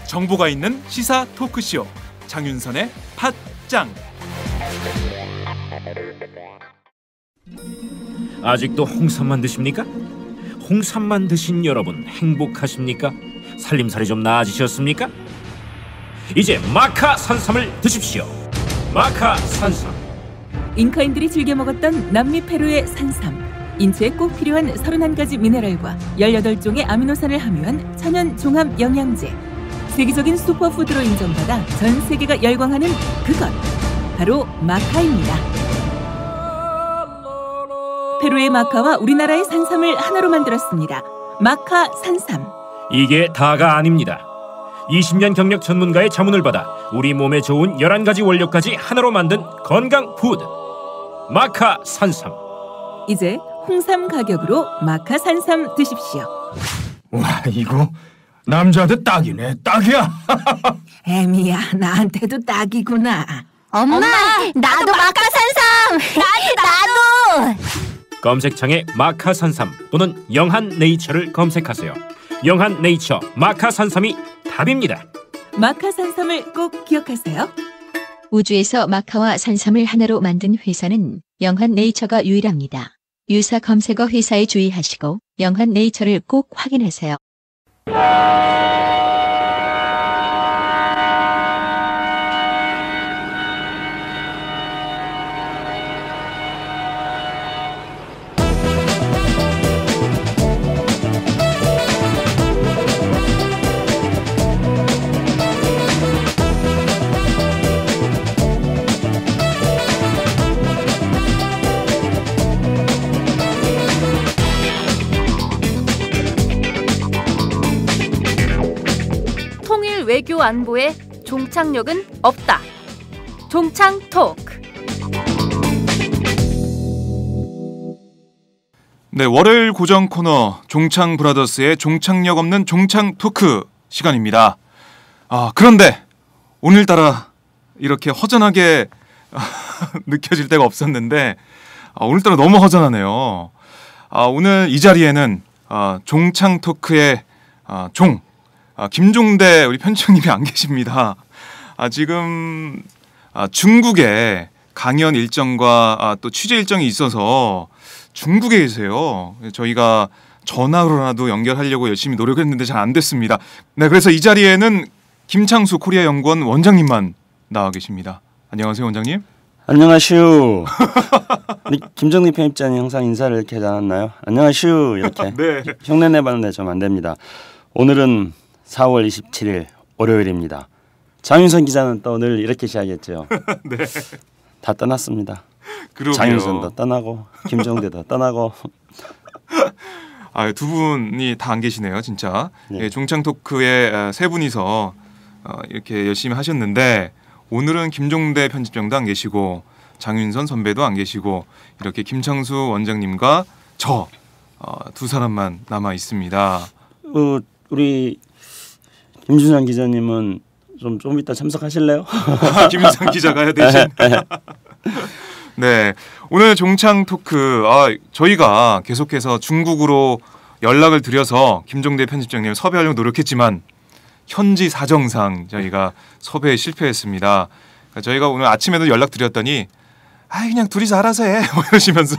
정보가 있는 시사 토크쇼 장윤선의 팟짱. 아직도 홍삼만 드십니까? 홍삼만 드신 여러분 행복하십니까? 살림살이 좀 나아지셨습니까? 이제 마카 산삼을 드십시오. 마카 산삼. 잉카인들이 즐겨 먹었던 남미 페루의 산삼. 인체에 꼭 필요한 31가지 미네랄과 18종의 아미노산을 함유한 천연 종합 영양제. 세계적인 슈퍼푸드로 인정받아 전 세계가 열광하는 그것 바로 마카입니다. 페루의 마카와 우리나라의 산삼을 하나로 만들었습니다. 마카 산삼. 이게 다가 아닙니다. 20년 경력 전문가의 자문을 받아 우리 몸에 좋은 11가지 원료까지 하나로 만든 건강 푸드 마카 산삼. 이제 홍삼 가격으로 마카 산삼 드십시오. 와, 이거 남자한테 딱이네. 딱이야. 애미야, 나한테도 딱이구나. 엄마, 나도 마카 산삼. 나도. 검색창에 마카 산삼 또는 영한 네이처를 검색하세요. 영한 네이처 마카 산삼이 답입니다. 마카 산삼을 꼭 기억하세요. 우주에서 마카와 산삼을 하나로 만든 회사는 영한 네이처가 유일합니다. 유사 검색어 회사에 주의하시고 영한 네이처를 꼭 확인하세요. 외교 안보에 종착역은 없다. 종착 토크. 네, 월요일 고정 코너 종창 브라더스의 종착역 없는 종착 토크 시간입니다. 그런데 오늘따라 이렇게 허전하게 느껴질 때가 없었는데 오늘따라 너무 허전하네요. 오늘 이 자리에는 종착 토크의 김종대 우리 편집장님이 안 계십니다. 지금 중국에 강연 일정과 또 취재 일정이 있어서 중국에 계세요. 저희가 전화로라도 연결하려고 열심히 노력했는데 잘 안 됐습니다. 네, 그래서 이 자리에는 김창수 코리아 연구원 원장님만 나와 계십니다. 안녕하세요, 원장님. 안녕하슈. 김정리 편집장이 항상 인사를 이렇게 하지 않았나요? 안녕하슈 이렇게. 네. 흉내 내봤는데 좀 안 됩니다. 오늘은 4월 27일 월요일입니다. 장윤선 기자는 또 늘 이렇게 시작했죠. 네. 다 떠났습니다. 그러게요. 장윤선도 떠나고 김정대도 떠나고. 두 분이 다 안 계시네요, 진짜. 네. 종창 토크에 세 분이서 이렇게 열심히 하셨는데 오늘은 김종대 편집장도 안 계시고 장윤선 선배도 안 계시고 이렇게 김창수 원장님과 저 두 사람만 남아 있습니다. 우리 김준환 기자님은 좀 이따 참석하실래요? 김준환 기자가요 대신. 네, 오늘 종창 토크 저희가 계속해서 중국으로 연락을 드려서 김종대 편집장님 섭외하려고 노력했지만 현지 사정상 저희가 섭외에 실패했습니다. 저희가 오늘 아침에도 연락드렸더니 그냥 둘이서 알아서 해 이러시면서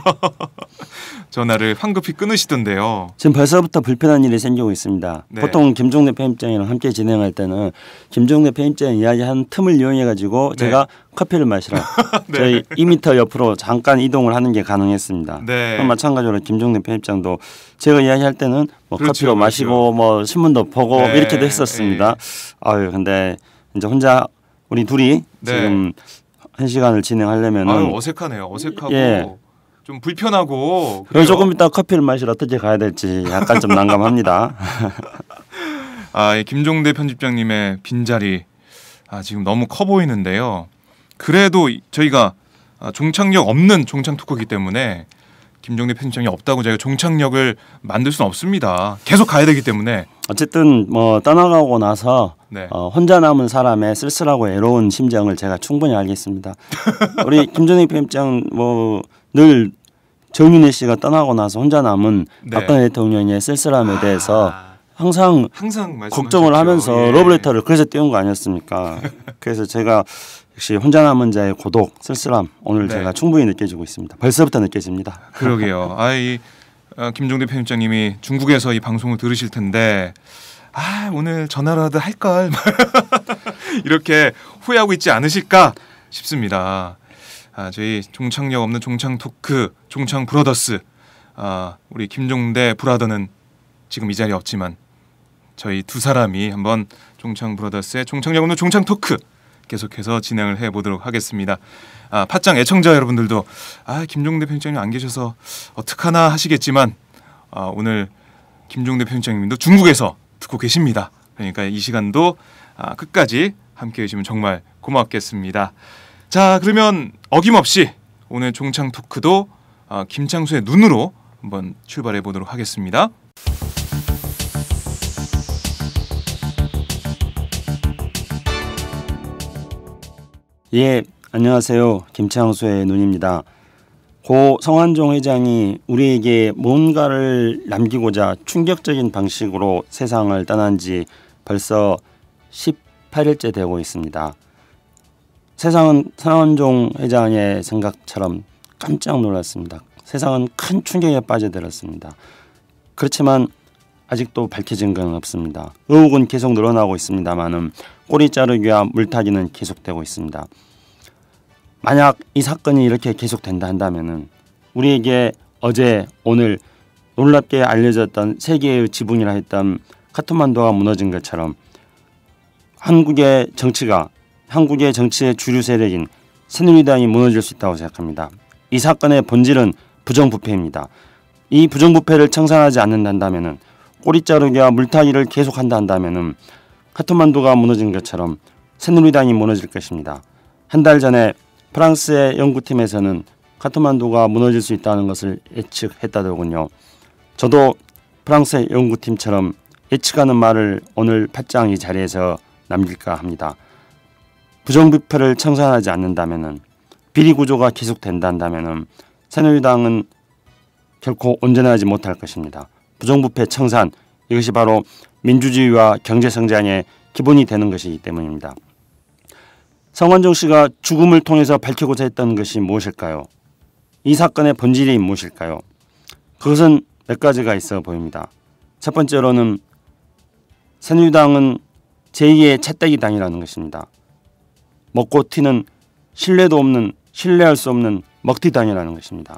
전화를 황급히 끊으시던데요. 지금 벌써부터 불편한 일이 생기고 있습니다. 네. 보통 김종대 편집장이랑 함께 진행할 때는 김종대 편집장이 이야기하는 틈을 이용해가지고 네. 제가 커피를 마시러 네. 저희 2m 옆으로 잠깐 이동을 하는 게 가능했습니다. 네. 마찬가지로 김종대 편집장도 제가 이야기할 때는 뭐 그렇죠, 커피로 마시고 뭐 신문도 보고 네. 이렇게도 했었습니다. 근데 이제 혼자 우리 둘이 네. 지금 한 시간을 진행하려면은 어색하네요. 어색하고 예. 좀 불편하고. 그럼 조금 이따 커피를 마시러 어떻게 가야 될지 약간 좀 난감합니다. 김종대 편집장님의 빈자리 지금 너무 커 보이는데요. 그래도 저희가 종착역 없는 종착 토크이기 때문에 김종대 편집장이 없다고 저희가 종착역을 만들 수는 없습니다. 계속 가야 되기 때문에. 어쨌든 뭐 떠나가고 나서 네. 혼자 남은 사람의 쓸쓸하고 애로운 심정을 제가 충분히 알겠습니다. 우리 김종대 편집장 뭐 늘 정윤회 씨가 떠나고 나서 혼자 남은 네. 박근혜 대통령의 쓸쓸함에 대해서 항상 걱정을 말씀하셨죠. 하면서 예. 러브레터를 그래서 띄운 거 아니었습니까? 그래서 제가 역시 혼자 남은 자의 고독, 쓸쓸함 오늘 네. 제가 충분히 느껴지고 있습니다. 벌써부터 느껴집니다. 그러게요. 김종대 편집장님이 중국에서 이 방송을 들으실 텐데 오늘 전화라도 할 걸 이렇게 후회하고 있지 않으실까 싶습니다. 저희 종착역 없는 종창 토크, 종창 브라더스, 우리 김종대 브라더는 지금 이 자리에 없지만 저희 두 사람이 한번 종창 브라더스의 종착역 없는 종창 토크 계속해서 진행을 해보도록 하겠습니다. 팟짱 애청자 여러분들도 김종대 편집장님 안 계셔서 어떡하나 하시겠지만 오늘 김종대 편집장님도 중국에서 듣고 계십니다. 그러니까 이 시간도 끝까지 함께해 주시면 정말 고맙겠습니다. 자, 그러면 어김없이 오늘 종창 토크도 김창수의 눈으로 한번 출발해 보도록 하겠습니다. 예, 안녕하세요. 김창수의 눈입니다. 고 성완종 회장이 우리에게 뭔가를 남기고자 충격적인 방식으로 세상을 떠난 지 벌써 18일째 되고 있습니다. 세상은 성완종 회장의 생각처럼 깜짝 놀랐습니다. 세상은 큰 충격에 빠져들었습니다. 그렇지만 아직도 밝혀진 건 없습니다. 의혹은 계속 늘어나고 있습니다만은 꼬리 자르기와 물타기는 계속되고 있습니다. 만약 이 사건이 이렇게 계속된다 한다면은 우리에게 어제 오늘 놀랍게 알려졌던 세계의 지붕이라 했던 카트만두가 무너진 것처럼 한국의 정치의 주류 세력인 새누리당이 무너질 수 있다고 생각합니다. 이 사건의 본질은 부정부패입니다. 이 부정부패를 청산하지 않는다면은 꼬리 자르기와 물타기를 계속한다 한다면은 카트만두가 무너진 것처럼 새누리당이 무너질 것입니다. 한 달 전에 프랑스의 연구팀에서는 카트만두가 무너질 수 있다는 것을 예측했다더군요. 저도 프랑스의 연구팀처럼 예측하는 말을 오늘 팟짱 이 자리에서 남길까 합니다. 부정부패를 청산하지 않는다면은 비리 구조가 계속된다면은 새누리당은 결코 온전하지 못할 것입니다. 부정부패 청산, 이것이 바로 민주주의와 경제성장의 기본이 되는 것이기 때문입니다. 성완종 씨가 죽음을 통해서 밝히고자 했던 것이 무엇일까요? 이 사건의 본질이 무엇일까요? 그것은 몇 가지가 있어 보입니다. 첫 번째로는 새누리당은 제2의 차떼기당이라는 것입니다. 먹고 튀는 신뢰할 수 없는 먹튀당이라는 것입니다.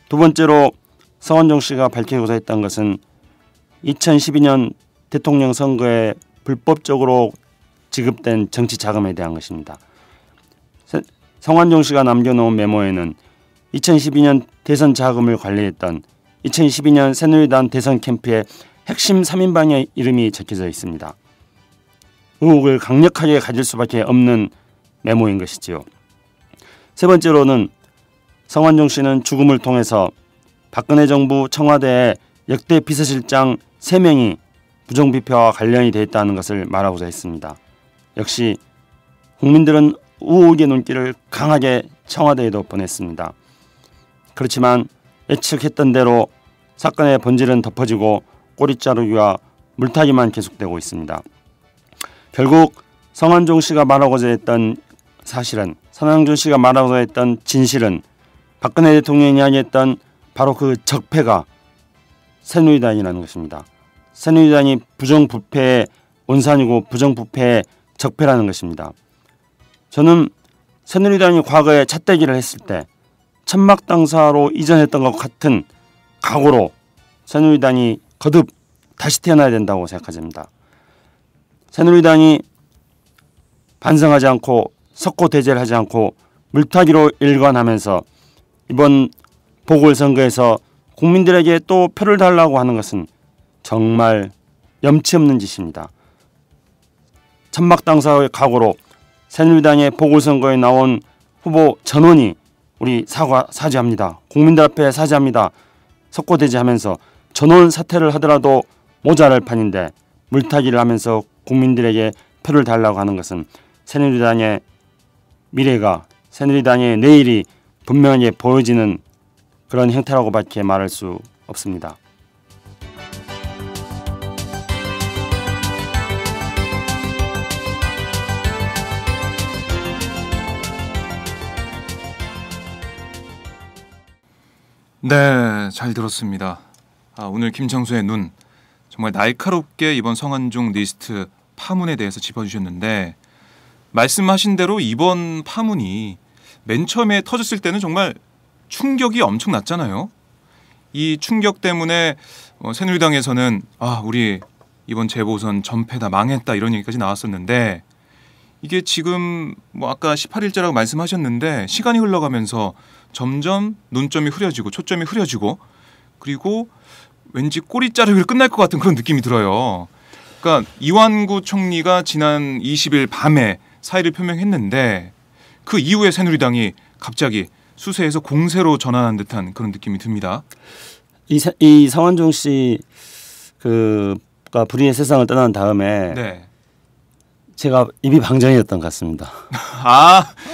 두 번째로 성완종 씨가 밝히고자 했던 것은 2012년 대통령 선거에 불법적으로 지급된 정치 자금에 대한 것입니다. 성완종 씨가 남겨놓은 메모에는 2012년 대선 자금을 관리했던 2012년 새누리당 대선 캠프의 핵심 3인방의 이름이 적혀져 있습니다. 의혹을 강력하게 가질 수밖에 없는 메모인 것이지요. 세 번째로는 성완종 씨는 죽음을 통해서 박근혜 정부 청와대에 역대 비서실장 3명이 부정부패와 관련이 되어 있다는 것을 말하고자 했습니다. 역시 국민들은 의혹의 눈길을 강하게 청와대에도 보냈습니다. 그렇지만 예측했던 대로 사건의 본질은 덮어지고 꼬리 자르기와 물타기만 계속되고 있습니다. 결국 성완종 씨가 말하고자 했던 사실은, 성완종 씨가 말하고자 했던 진실은 박근혜 대통령이 이야기했던 바로 그 적폐가 새누리당이라는 것입니다. 새누리당이 부정부패의 온산이고 부정부패의 적폐라는 것입니다. 저는 새누리당이 과거에 차떼기를 했을 때 천막당사로 이전했던 것 같은 각오로 새누리당이 거듭 다시 태어나야 된다고 생각합니다. 새누리당이 반성하지 않고 석고대죄를 하지 않고 물타기로 일관하면서 이번 보궐선거에서 국민들에게 또 표를 달라고 하는 것은 정말 염치 없는 짓입니다. 천막당사의 각오로 새누리당의 보궐선거에 나온 후보 전원이 우리 사죄합니다. 국민들 앞에 사죄합니다. 석고대죄하면서 전원 사퇴를 하더라도 모자랄 판인데 물타기를 하면서 국민들에게 표를 달라고 하는 것은 새누리당의 미래가 새누리당의 내일이 분명하게 보여지는 그런 형태라고밖에 말할 수 없습니다. 네, 잘 들었습니다. 오늘 김창수의 눈 정말 날카롭게 이번 성완종 리스트 파문에 대해서 짚어주셨는데 말씀하신 대로 이번 파문이 맨 처음에 터졌을 때는 정말 충격이 엄청났잖아요. 이 충격 때문에 새누리당에서는 우리 이번 재보선 전패다 망했다 이런 얘기까지 나왔었는데 이게 지금 아까 18일째라고 말씀하셨는데 시간이 흘러가면서 점점 논점이 흐려지고 초점이 흐려지고 그리고 왠지 꼬리 자르기로 끝날 것 같은 그런 느낌이 들어요. 그러니까 이완구 총리가 지난 20일 밤에 사의를 표명했는데 그 이후에 새누리당이 갑자기 수세에서 공세로 전환한 듯한 그런 느낌이 듭니다. 이 성완종 씨가 불의의 세상을 떠난 다음에 네. 제가 입이 방정이었던 것 같습니다.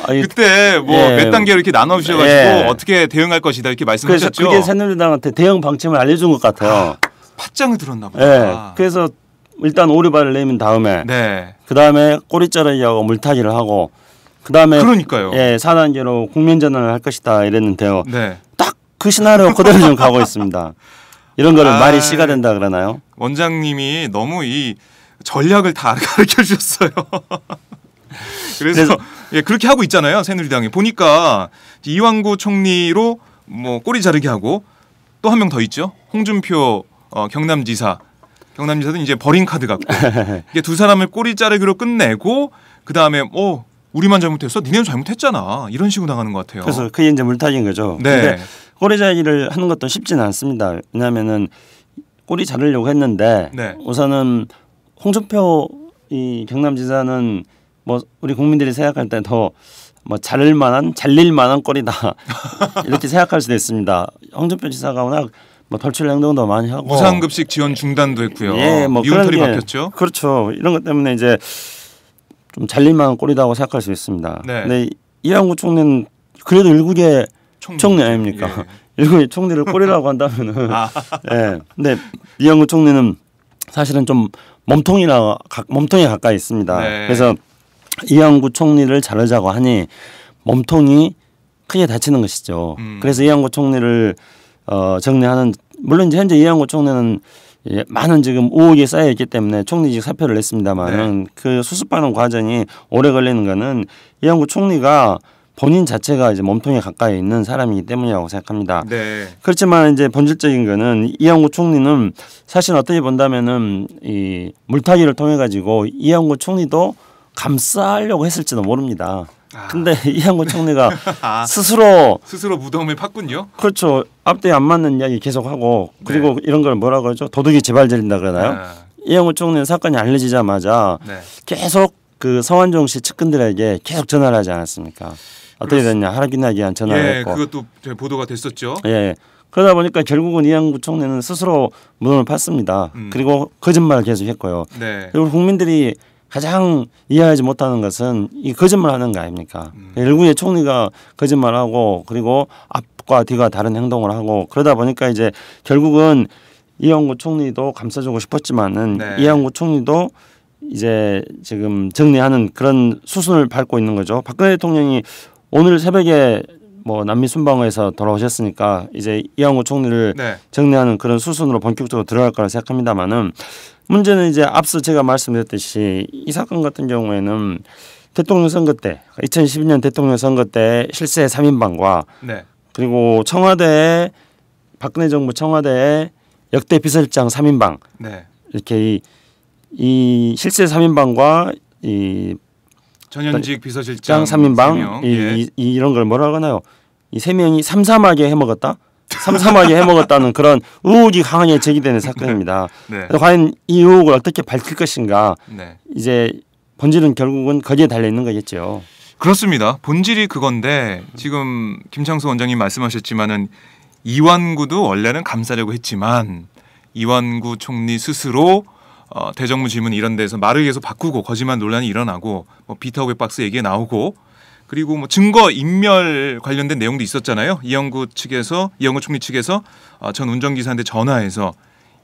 그때 몇 단계로 이렇게 나눠주셔가지고 어떻게 대응할 것이다 이렇게 말씀하셨죠. 그래서 그게 새누리당한테 대응 방침을 알려준 것 같아요. 팥장을 들었나 보다. 그래서 일단 오리발을 내민 다음에 그 다음에 꼬리 자르기하고 물타기를 하고 그 다음에 그러니까요. 4단계로 국면전환을 할 것이다 이랬는데요. 네. 딱 그 시나리오 그대로 좀 가고 있습니다. 이런 거를 말이 씨가 된다 그러나요? 원장님이 너무 이 전략을 다 가르쳐 주셨어요. 그래서 그렇게 하고 있잖아요. 새누리당이 보니까 이완구 총리로 꼬리 자르기 하고 또 한 명 더 있죠. 홍준표 경남지사도 이제 버린 카드 같고 이게 두 사람을 꼬리 자르기로 끝내고 그 다음에 우리만 잘못했어? 니네는 잘못했잖아. 이런 식으로 나가는 것 같아요. 그래서 그게 이제 물타기인 거죠. 네. 근데 꼬리 자르기를 하는 것도 쉽지는 않습니다. 왜냐하면은 꼬리 자르려고 했는데 우선은 홍준표 이 경남지사는 우리 국민들이 생각할 때 더 잘릴 만한 꼴이다 이렇게 생각할 수도 있습니다. 홍준표 지사가 워낙 덜출 행동도 많이 하고 무상급식 지원 중단도 했고요. 미운털이 박혔죠. 그렇죠. 이런 것 때문에 이제 좀 잘릴 만한 꼴이다고 생각할 수 있습니다. 근데 이완구 총리는 그래도 일국의 총리 아닙니까? 일국의 총리를 꼴이라고 한다면은 근데 이완구 총리는 사실은 좀 몸통에 가까이 있습니다. 그래서 이완구 총리를 자르자고 하니 몸통이 크게 다치는 것이죠. 그래서 이완구 총리를 정리하는 물론 이제 현재 이완구 총리는 많은 지금 의혹이 쌓여 있기 때문에 총리직 사표를 냈습니다만은 그 수습하는 과정이 오래 걸리는 거는 이완구 총리가 본인 자체가 이제 몸통에 가까이 있는 사람이기 때문이라고 생각합니다. 그렇지만 이제 본질적인 거는 이완구 총리는 사실 어떻게 본다면은 이 물타기를 통해 가지고 이완구 총리도 감싸려고 했을지도 모릅니다. 근데 이완구 총리가 스스로 무덤을 팠군요. 그렇죠. 앞뒤 안 맞는 이야기 계속하고 그리고 이런 걸 뭐라고 하죠? 도둑이 재발질린다 그러나요? 이완구 총리는 사건이 알려지자마자 계속 그 성완종 씨 측근들에게 계속 전화를 하지 않았습니까? 어떻게 됐냐 하락이나기 한 전화를 했고 그것도 보도가 됐었죠. 그러다 보니까 결국은 이완구 총리는 스스로 무덤을 팠습니다. 그리고 거짓말을 계속했고요. 그리고 국민들이 가장 이해하지 못하는 것은 이 거짓말하는 거 아닙니까? 일국의 총리가 거짓말하고 그리고 앞과 뒤가 다른 행동을 하고 그러다 보니까 이제 결국은 이완구 총리도 감싸주고 싶었지만은 이완구 총리도 이제 지금 정리하는 그런 수순을 밟고 있는 거죠. 박근혜 대통령이 오늘 새벽에 남미 순방에서 돌아오셨으니까 이제 이완구 총리를 정리하는 그런 수순으로 본격적으로 들어갈 거라 생각합니다만은 문제는 이제 앞서 제가 말씀드렸듯이 이 사건 같은 경우에는 대통령 선거 때 2012년 대통령 선거 때 실세 3인방과 그리고 박근혜 정부 청와대의 역대 비서실장 3인방 이렇게 이 실세 3인방과 이 전현직 비서실장 3인방 이런 걸 뭐라고 하나요? 이 세 명이 삼삼하게 해먹었다는 그런 의혹이 강하게 제기되는 사건입니다. 그래서 과연 이 의혹을 어떻게 밝힐 것인가 이제 본질은 결국은 거기에 달려 있는 거겠죠. 그렇습니다. 본질이 그건데 지금 김창수 원장님 말씀하셨지만은 이완구도 원래는 감싸려고 했지만 이완구 총리 스스로 대정부 질문 이런 데서 말을 계속 바꾸고 거짓말 논란이 일어나고 뭐 비타오백 박스 얘기가 나오고 그리고 뭐 증거 인멸 관련된 내용도 있었잖아요. 이완구 총리 측에서 전 운전기사한테 전화해서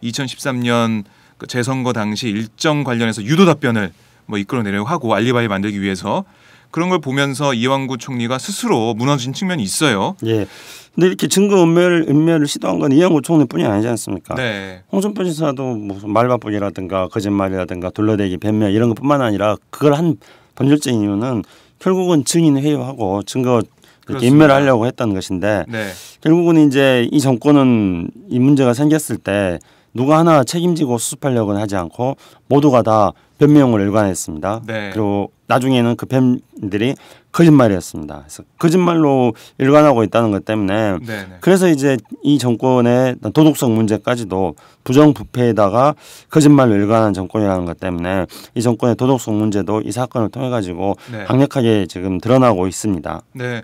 2013년 그 재선거 당시 일정 관련해서 유도 답변을 뭐 이끌어내려고 하고 알리바이 만들기 위해서 그런 걸 보면서 이완구 총리가 스스로 무너진 측면이 있어요. 예. 근데 이렇게 증거 인멸을 시도한 건 이완구 총리뿐이 아니지 않습니까? 네. 홍준표 지사도 무슨 말바꾸기라든가 거짓말이라든가 둘러대기 변명 이런 것뿐만 아니라 그걸 한 본질적인 이유는 결국은 증인 회유하고 증거 인멸하려고 했다는 것인데 네. 결국은 이제 이 정권은 이 문제가 생겼을 때 누가 하나 책임지고 수습하려고는 하지 않고 모두가 다 변명을 일관했습니다. 네. 그리고 나중에는 그 변들이 거짓말이었습니다. 그래서 거짓말로 일관하고 있다는 것 때문에 네네. 그래서 이제 이 정권의 도덕성 문제까지도 부정부패에다가 거짓말로 일관한 정권이라는 것 때문에 이 정권의 도덕성 문제도 이 사건을 통해 가지고 네. 강력하게 지금 드러나고 있습니다. 네.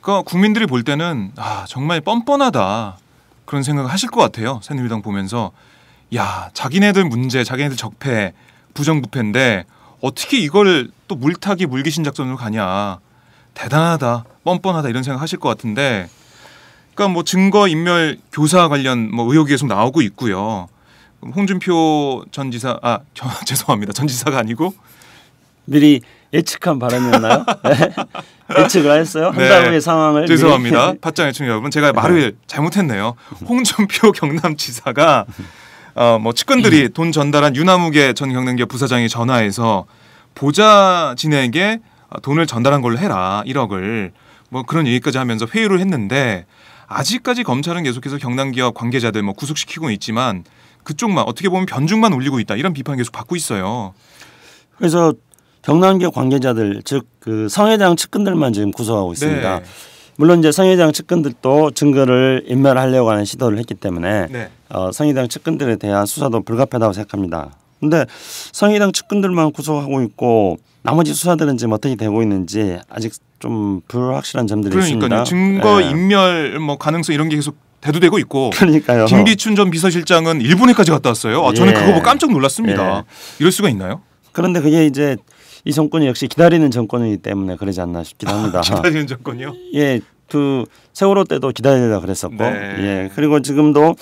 그러니까 국민들이 볼 때는 정말 뻔뻔하다 그런 생각을 하실 것 같아요. 새누리당 보면서 야 자기네들 문제, 자기네들 적폐, 부정부패인데 어떻게 이걸 또 물타기 물귀신 작전으로 가냐. 대단하다, 뻔뻔하다 이런 생각 하실 것 같은데 그러니까 뭐 증거 인멸 교사 관련 뭐 의혹이 계속 나오고 있고요. 홍준표 전 지사 죄송합니다. 전 지사가 아니고 미리 예측한 발언이었나요? 네. 예측을 했어요? 한 달 후의 상황을 죄송합니다. 팟짱 애청 여러분 제가 말을 잘못했네요. 홍준표 경남지사가 뭐 측근들이 돈 전달한 유나무계 전 경남기업 부사장이 전화해서 보좌진에게 돈을 전달한 걸로 해라 1억을 뭐 그런 얘기까지 하면서 회유를 했는데 아직까지 검찰은 계속해서 경남기업 관계자들 뭐 구속시키고 있지만 그쪽만 어떻게 보면 변죽만 올리고 있다 이런 비판 계속 받고 있어요. 그래서 경남기업 관계자들 즉 그 성회장 측근들만 지금 구속하고 있습니다. 네. 물론 이제 성회장 측근들도 증거를 인멸하려고 하는 시도를 했기 때문에 네. 성회장 측근들에 대한 수사도 불가피하다고 생각합니다. 그런데 성회장 측근들만 구속하고 있고 나머지 수사들은 지금 어떻게 되고 있는지 아직 좀 불확실한 점들이 있습니다. 증거 인멸 뭐 가능성 이런 게 계속 대두되고 있고 그러니까요. 김기춘 전 비서실장은 일본에까지 갔다 왔어요. 저는 그거 보고 깜짝 놀랐습니다. 이럴 수가 있나요? 그런데 그게 이제 이 정권이 역시 기다리는 정권이기 때문에 그러지 않나 싶기도 합니다. 기다리는 정권이요? 예, 그 세월호 때도 기다리려고 그랬었고, 네. 예, 그리고 지금도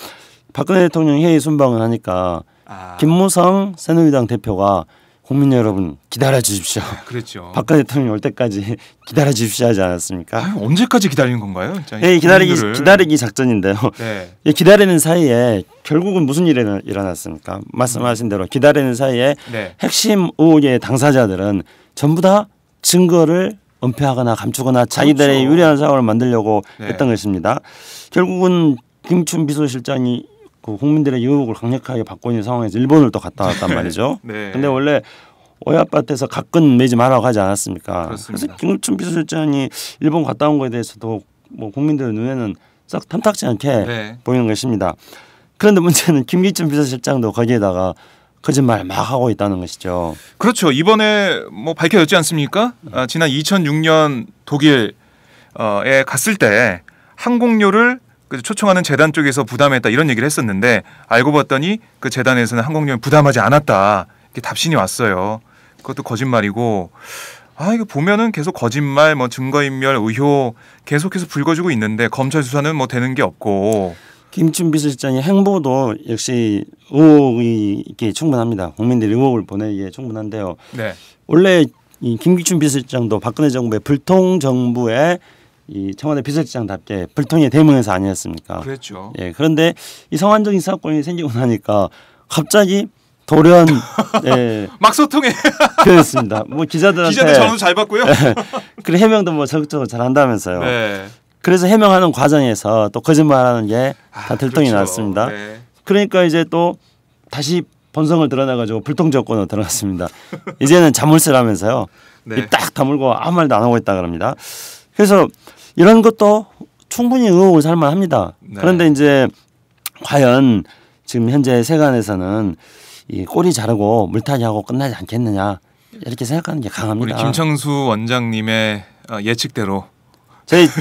박근혜 대통령 회의 순방을 하니까 김무성 새누리당 대표가 국민 여러분 기다려 주십시오. 그랬죠. 박근혜 대통령이 올 때까지 기다려 주십시오 하지 않았습니까? 언제까지 기다리는 건가요? 예, 기다리기 작전인데요. 네. 예, 기다리는 사이에 결국은 무슨 일이 일어났습니까? 말씀하신 대로 기다리는 사이에 네. 핵심 의혹의 당사자들은 전부 다 증거를 은폐하거나 감추거나 자기들의 그렇죠. 유리한 상황을 만들려고 네. 했던 것입니다. 결국은 김춘 비서실장이 그 국민들의 의혹을 강력하게 받고 있는 상황에서 일본을 또 갔다 왔단 말이죠. 네. 근데 원래 오야밭에서 각근 매지 말라고 하지 않았습니까? 그렇습니다. 그래서 김춘 비서실장이 일본 갔다 온 거에 대해서도 뭐 국민들 눈에는 썩 탐탁지 않게 네. 보이는 것입니다. 그런데 문제는 김기춘 비서실장도 거기에다가 거짓말 막 하고 있다는 것이죠. 그렇죠. 이번에 뭐 밝혀졌지 않습니까? 지난 2006년 독일에 갔을 때 항공료를 초청하는 재단 쪽에서 부담했다 이런 얘기를 했었는데 알고 봤더니 그 재단에서는 항공료를 부담하지 않았다 이렇게 답신이 왔어요. 그것도 거짓말이고 이거 보면은 계속 거짓말, 뭐 증거인멸 의혹 계속해서 불거지고 있는데 검찰 수사는 뭐 되는 게 없고 김춘 비서실장의 행보도 역시 의혹이 있게 충분합니다. 국민들이 의혹을 보내기에 충분한데요. 네. 원래 이 김기춘 비서실장도 박근혜 정부의 불통 정부의 이 청와대 비서실장답게 불통의 대명사 아니었습니까? 그랬죠. 예, 그런데 이 성환적인 사건이 생기고 나니까 갑자기 돌연 막 소통해. 그렇습니다. 뭐 기자들 전화도 잘 받고요. 그리고 해명도 뭐 적극적으로 잘 한다면서요. 네. 그래서 해명하는 과정에서 또 거짓말하는 게 다 들통이 그렇죠. 났습니다. 네. 그러니까 이제 또 다시 본성을 드러내가지고 불통 정권으로 들어갔습니다. 이제는 자물쇠라면서요. 네. 딱 다물고 아무 말도 안 하고 있다 그럽니다. 그래서 이런 것도 충분히 의혹을 살만합니다. 네. 그런데 이제 과연 지금 현재 세간에서는 이 꼬리 자르고 물타기하고 끝나지 않겠느냐 이렇게 생각하는 게 강합니다. 우리 김창수 원장님의 예측대로.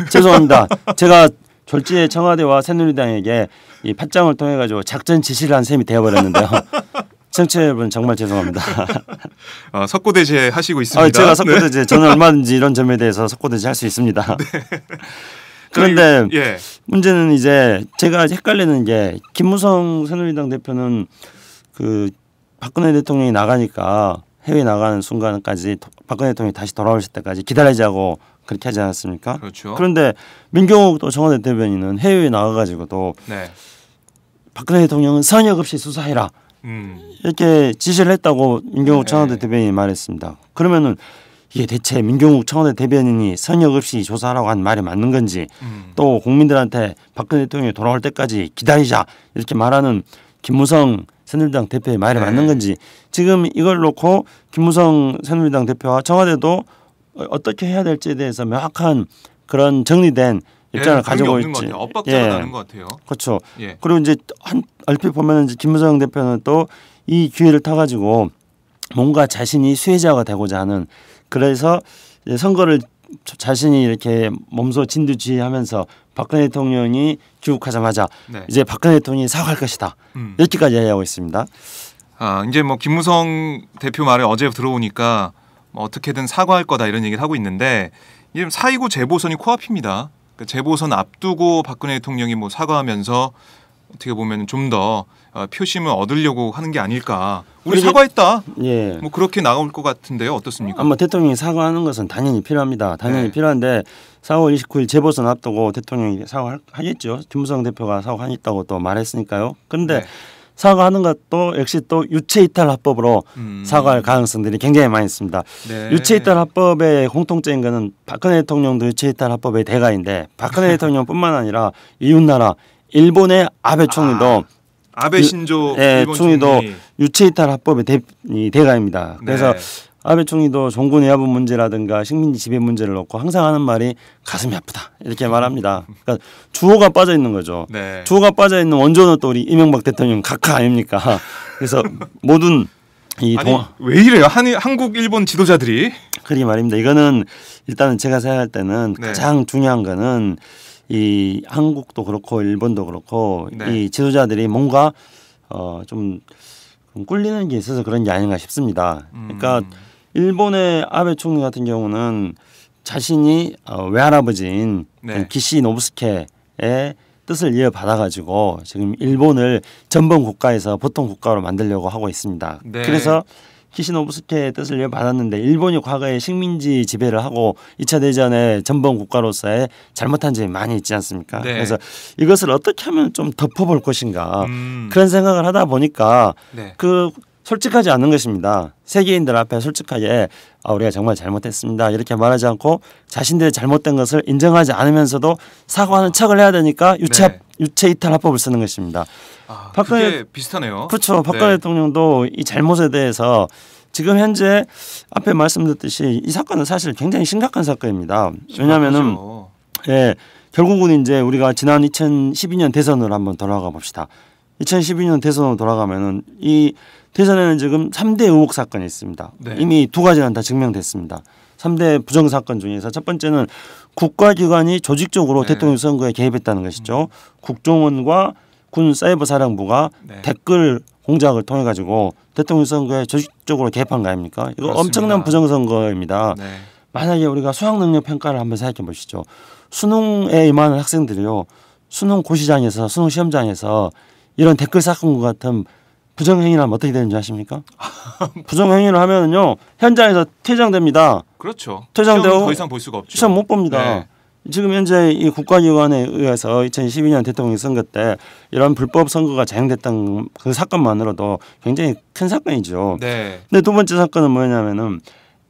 죄송합니다. 제가 졸지에 청와대와 새누리당에게 이 팟짱을 통해 가지고 작전 지시를 한 셈이 되어버렸는데요. 청취자 여러분 정말 죄송합니다. 석고대죄 하시고 있습니다. 제가 석고대죄 네. 저는 얼마든지 이런 점에 대해서 석고대죄 할 수 있습니다. 네. 그런데 예. 문제는 이제 제가 헷갈리는 게 김무성 새누리당 대표는 그 박근혜 대통령이 나가니까 해외 나가는 순간까지 박근혜 대통령이 다시 돌아오실 때까지 기다리자고 그렇게 하지 않았습니까? 그렇죠. 그런데 민경욱 또 청와대 대변인은 해외에 나가가지고도 네. 박근혜 대통령은 선역 없이 수사해라 이렇게 지시를 했다고 민경욱 청와대 대변인이 말했습니다. 그러면은 이게 대체 민경욱 청와대 대변인이 선역 없이 조사하라고 한 말이 맞는 건지 또 국민들한테 박근혜 대통령이 돌아올 때까지 기다리자 이렇게 말하는 김무성 새누리당 대표의 말이 맞는 건지 지금 이걸 놓고 김무성 새누리당 대표와 청와대도 어떻게 해야 될지에 대해서 명확한 그런 정리된 입장을 가지고 있지. 엇박자가 나는 것 같아요. 그렇죠. 예. 그리고 이제 얼핏 보면 이제 김무성 대표는 또 이 기회를 타가지고 뭔가 자신이 수혜자가 되고자 하는 그래서 선거를 자신이 이렇게 몸소 진두지휘하면서 박근혜 대통령이 귀국하자마자 이제 박근혜 대통령이 사과할 것이다. 이렇게까지 이야기하고 있습니다. 이제 뭐 김무성 대표 말에 어제 들어오니까 뭐 어떻게든 사과할 거다 이런 얘기를 하고 있는데 지금 4.29 재보선이 코앞입니다. 그러니까 재보선 앞두고 박근혜 대통령이 뭐 사과하면서 어떻게 보면 좀 더 표심을 얻으려고 하는 게 아닐까. 우리 사과했다. 예. 뭐 그렇게 나올 것 같은데요. 어떻습니까? 아마 대통령이 사과하는 것은 당연히 필요합니다. 당연히 필요한데 4월 29일 재보선 앞두고 대통령이 사과하겠죠. 김무성 대표가 사과하겠다고 또 말했으니까요. 그런데 사과하는 것도 역시 또 유체이탈 합법으로 사과할 가능성들이 굉장히 많이 있습니다. 유체이탈 합법의 공통점인 것은 박근혜 대통령도 유체이탈 합법의 대가인데 박근혜 대통령뿐만 아니라 이웃나라 일본의 아베 총리도 아베 신조 일본 총리도 유체이탈 합법의 대가입니다. 그래서 아베 총리도 종군 외화분 문제라든가 식민지 지배 문제를 놓고 항상 하는 말이 가슴이 아프다 이렇게 말합니다. 그러니까 주어가 빠져 있는 거죠. 주어가 빠져 있는 원조는 또 우리 이명박 대통령 각하 아닙니까? 그래서 모든 왜 이래요? 한국 일본 지도자들이 그러게 말입니다. 이거는 일단은 제가 생각할 때는 가장 중요한 거는 이 한국도 그렇고 일본도 그렇고 이 지도자들이 뭔가 좀 꿀리는 게 있어서 그런 게 아닌가 싶습니다. 그러니까 일본의 아베 총리 같은 경우는 자신이 외할아버지인 기시 노부스케의 뜻을 이어받아 가지고 지금 일본을 전범 국가에서 보통 국가로 만들려고 하고 있습니다. 그래서 기시 노부스케의 뜻을 이어받았는데 일본이 과거에 식민지 지배를 하고 2차 대전의 전범 국가로서의 잘못한 점이 많이 있지 않습니까? 그래서 이것을 어떻게 하면 좀 덮어볼 것인가 그런 생각을 하다 보니까 그 솔직하지 않는 것입니다. 세계인들 앞에 솔직하게 우리가 정말 잘못했습니다. 이렇게 말하지 않고 자신들의 잘못된 것을 인정하지 않으면서도 사과하는 척을 해야 되니까 유체 이탈 합법을 쓰는 것입니다. 그게 비슷하네요. 그렇죠. 박근혜 대통령도 이 잘못에 대해서 지금 현재 앞에 말씀드렸듯이 이 사건은 사실 굉장히 심각한 사건입니다. 왜냐하면은 결국은 이제 우리가 지난 2012년 대선으로 한번 돌아가 봅시다. 2012년 대선으로 돌아가면은 이 대선에는 지금 3대 의혹 사건이 있습니다. 이미 두 가지는 다 증명됐습니다. 3대 부정 사건 중에서 첫 번째는 국가기관이 조직적으로 대통령 선거에 개입했다는 것이죠. 국정원과 군 사이버 사령부가 댓글 공작을 통해 가지고 대통령 선거에 조직적으로 개입한 거 아닙니까? 이거 그렇습니다. 엄청난 부정 선거입니다. 만약에 우리가 수학 능력 평가를 한번 생각해 보시죠. 수능에 임하는 학생들이요. 수능 고시장에서 수능 시험장에서 이런 댓글 사건과 같은 부정행위를 하면 어떻게 되는지 아십니까? 부정행위를 하면은요 현장에서 퇴장됩니다. 그렇죠. 퇴장되고 더 이상 볼 수가 없죠. 시험 못 봅니다. 지금 현재 이 국가기관에 의해서 2012년 대통령 선거 때 이런 불법 선거가 자행됐던 그 사건만으로도 굉장히 큰 사건이죠. 근데 두 번째 사건은 뭐냐면은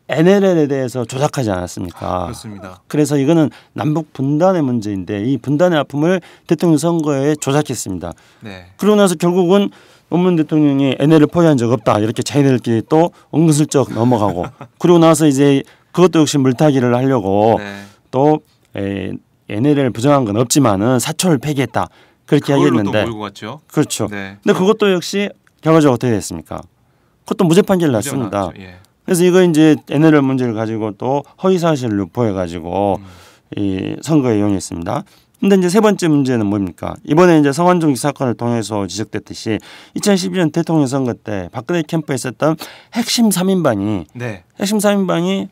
NLL에 대해서 조작하지 않았습니까? 그렇습니다. 그래서 이거는 남북 분단의 문제인데 이 분단의 아픔을 대통령 선거에 조작했습니다. 그러고 나서 결국은 노무현 대통령이 NLL을 포기한 적 없다 이렇게 자기들끼리 또 은근슬쩍 넘어가고 그리고 나서 이제 그것도 역시 물타기를 하려고 또 NLL을 부정한 건 없지만은 사초를 폐기했다 그렇게 하겠는데 몰고 갔죠. 그렇죠. 근데 그것도 역시 결과적으로 어떻게 됐습니까? 그것도 무죄 판결을 났습니다. 그래서 이거 이제 NLL 문제를 가지고 또 허위 사실을 유포해 가지고 이 선거에 이용했습니다. 근데 이제 세 번째 문제는 뭡니까? 이번에 이제 성완종 사건을 통해서 지적됐듯이 2012년 대통령 선거 때 박근혜 캠프에 있었던 핵심 3인방이 핵심 3인방이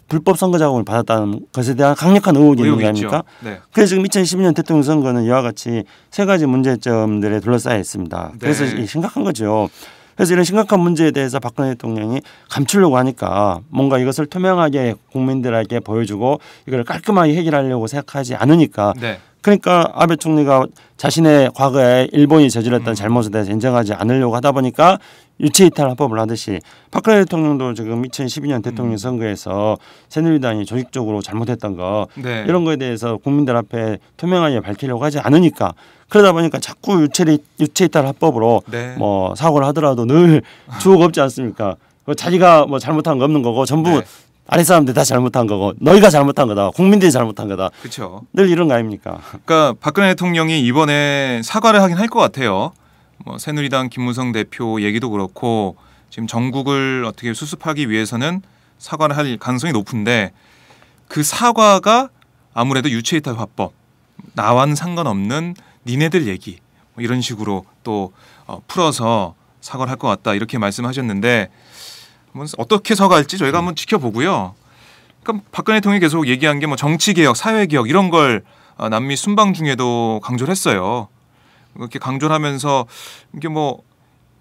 불법 선거 자금을 받았다는 것에 대한 강력한 의혹이 있는 거 아닙니까? 네. 그래서 지금 2012년 대통령 선거는 이와 같이 세 가지 문제점들에 둘러싸여 있습니다. 네. 그래서 심각한 거죠. 그래서 이런 심각한 문제에 대해서 박근혜 대통령이 감추려고 하니까 뭔가 이것을 투명하게 국민들에게 보여주고 이걸 깔끔하게 해결하려고 생각하지 않으니까 네. 그러니까 아베 총리가 자신의 과거에 일본이 저질렀던 잘못에 대해서 인정하지 않으려고 하다 보니까 유체이탈 합법을 하듯이 박근혜 대통령도 지금 2012년 대통령 선거에서 새누리당이 조직적으로 잘못했던 거 네. 이런 거에 대해서 국민들 앞에 투명하게 밝히려고 하지 않으니까 그러다 보니까 자꾸 유체이탈 합법으로 네. 뭐 사고를 하더라도 늘 주어가 없지 않습니까? 자기가 뭐 잘못한 거 없는 거고 전부 네. 아래 사람들 다 잘못한 거고 너희가 잘못한 거다. 국민들이 잘못한 거다. 그렇죠. 늘 이런 거 아닙니까? 그러니까 박근혜 대통령이 이번에 사과를 하긴 할 것 같아요. 뭐 새누리당 김무성 대표 얘기도 그렇고 지금 전국을 어떻게 수습하기 위해서는 사과를 할 가능성이 높은데 그 사과가 아무래도 유체이탈 화법 나와는 상관없는 니네들 얘기 뭐 이런 식으로 또 풀어서 사과를 할 것 같다 이렇게 말씀하셨는데 어떻게 사과할지 저희가 한번 지켜보고요. 그러니까 박근혜 대통령이 계속 얘기한 게 뭐 정치개혁, 사회개혁 이런 걸 남미 순방 중에도 강조를 했어요. 이렇게 강조를 하면서 이게 뭐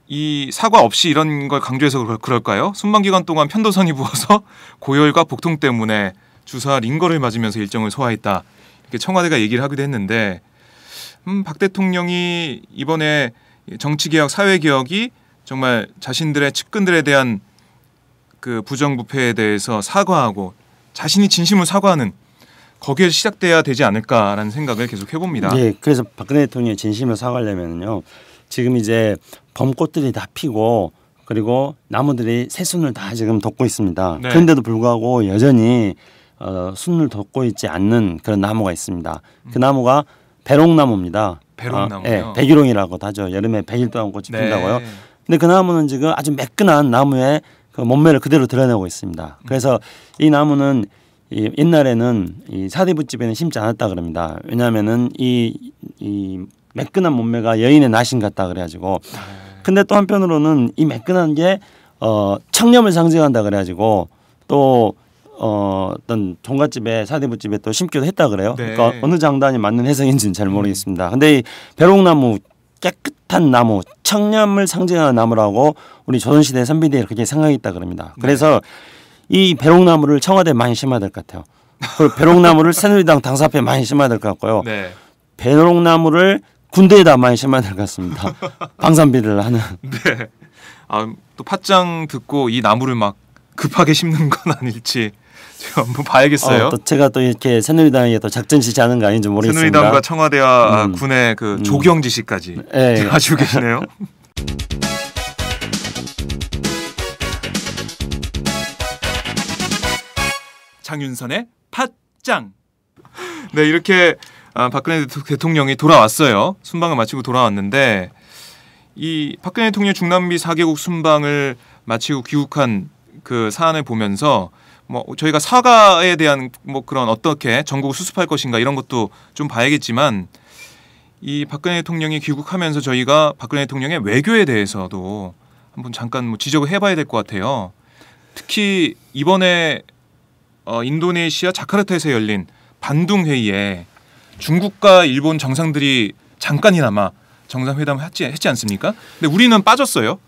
이 사과 없이 이런 걸 강조해서 그럴까요? 순방 기간 동안 편도선이 부어서 고열과 복통 때문에 주사 링거를 맞으면서 일정을 소화했다. 이렇게 청와대가 얘기를 하기도 했는데 박 대통령이 이번에 정치개혁, 사회개혁이 정말 자신들의 측근들에 대한 그 부정부패에 대해서 사과하고 자신이 진심으로 사과하는 거기에 시작돼야 되지 않을까라는 생각을 계속 해봅니다. 네, 그래서 박근혜 대통령이 진심으로 사과하려면요, 지금 이제 봄꽃들이 다 피고 그리고 나무들이 새순을 다 지금 돋고 있습니다. 네. 그런데도 불구하고 여전히 순을 돋고 있지 않는 그런 나무가 있습니다. 그 나무가 배롱나무입니다. 배롱나무요? 네, 백일홍이라고도 하죠. 여름에 100일 동안 꽃이 핀다고요. 근데 그 나무는 지금 아주 매끈한 나무에 그 몸매를 그대로 드러내고 있습니다. 그래서 이 나무는 옛날에는 이 사대부집에는 심지 않았다 그럽니다. 왜냐하면은 이 매끈한 몸매가 여인의 나신 같다 그래가지고. 근데 또 한편으로는 이 매끈한 게 청렴을 상징한다 그래가지고 또 어떤 종갓집에 사대부집에 또 심기도 했다 그래요. 네. 그러니까 어느 장단이 맞는 해석인지는 잘 모르겠습니다. 근데 이 벼롱나무 깨끗한 나무, 청렴을 상징하는 나무라고 우리 조선시대 선비들이 그렇게 생각했다 그럽니다. 그래서 이 벼롱나무를 청와대에 많이 심어야 될 것 같아요. 그리고 벼롱나무를 새누리당 당사 앞에 많이 심어야 될 것 같고요. 네. 벼롱나무를 군대에다 많이 심어야 될 것 같습니다. 방산비를 하는. 네. 또 팟짱 듣고 이 나무를 막 급하게 심는 건 아닐지 제가 한번 봐야겠어요. 또 제가 또 이렇게 새누리당에 또 작전 지시하는 거 아닌지 모르겠습니다. 새누리당과 청와대와 군의 그 조경 지시까지 가지고 계시네요. 장윤선의 팟짱. 네, 이렇게 박근혜 대통령이 돌아왔어요. 순방을 마치고 돌아왔는데 이 박근혜 대통령 중남미 4개국 순방을 마치고 귀국한 그 사안을 보면서 뭐 저희가 사과에 대한 뭐 그런 어떻게 전국을 수습할 것인가 이런 것도 좀 봐야겠지만 이 박근혜 대통령이 귀국하면서 저희가 박근혜 대통령의 외교에 대해서도 한번 잠깐 뭐 지적을 해봐야 될 것 같아요. 특히 이번에 인도네시아 자카르타에서 열린 반둥 회의에 중국과 일본 정상들이 잠깐이나마 정상회담을 했지 않습니까? 근데 우리는 빠졌어요.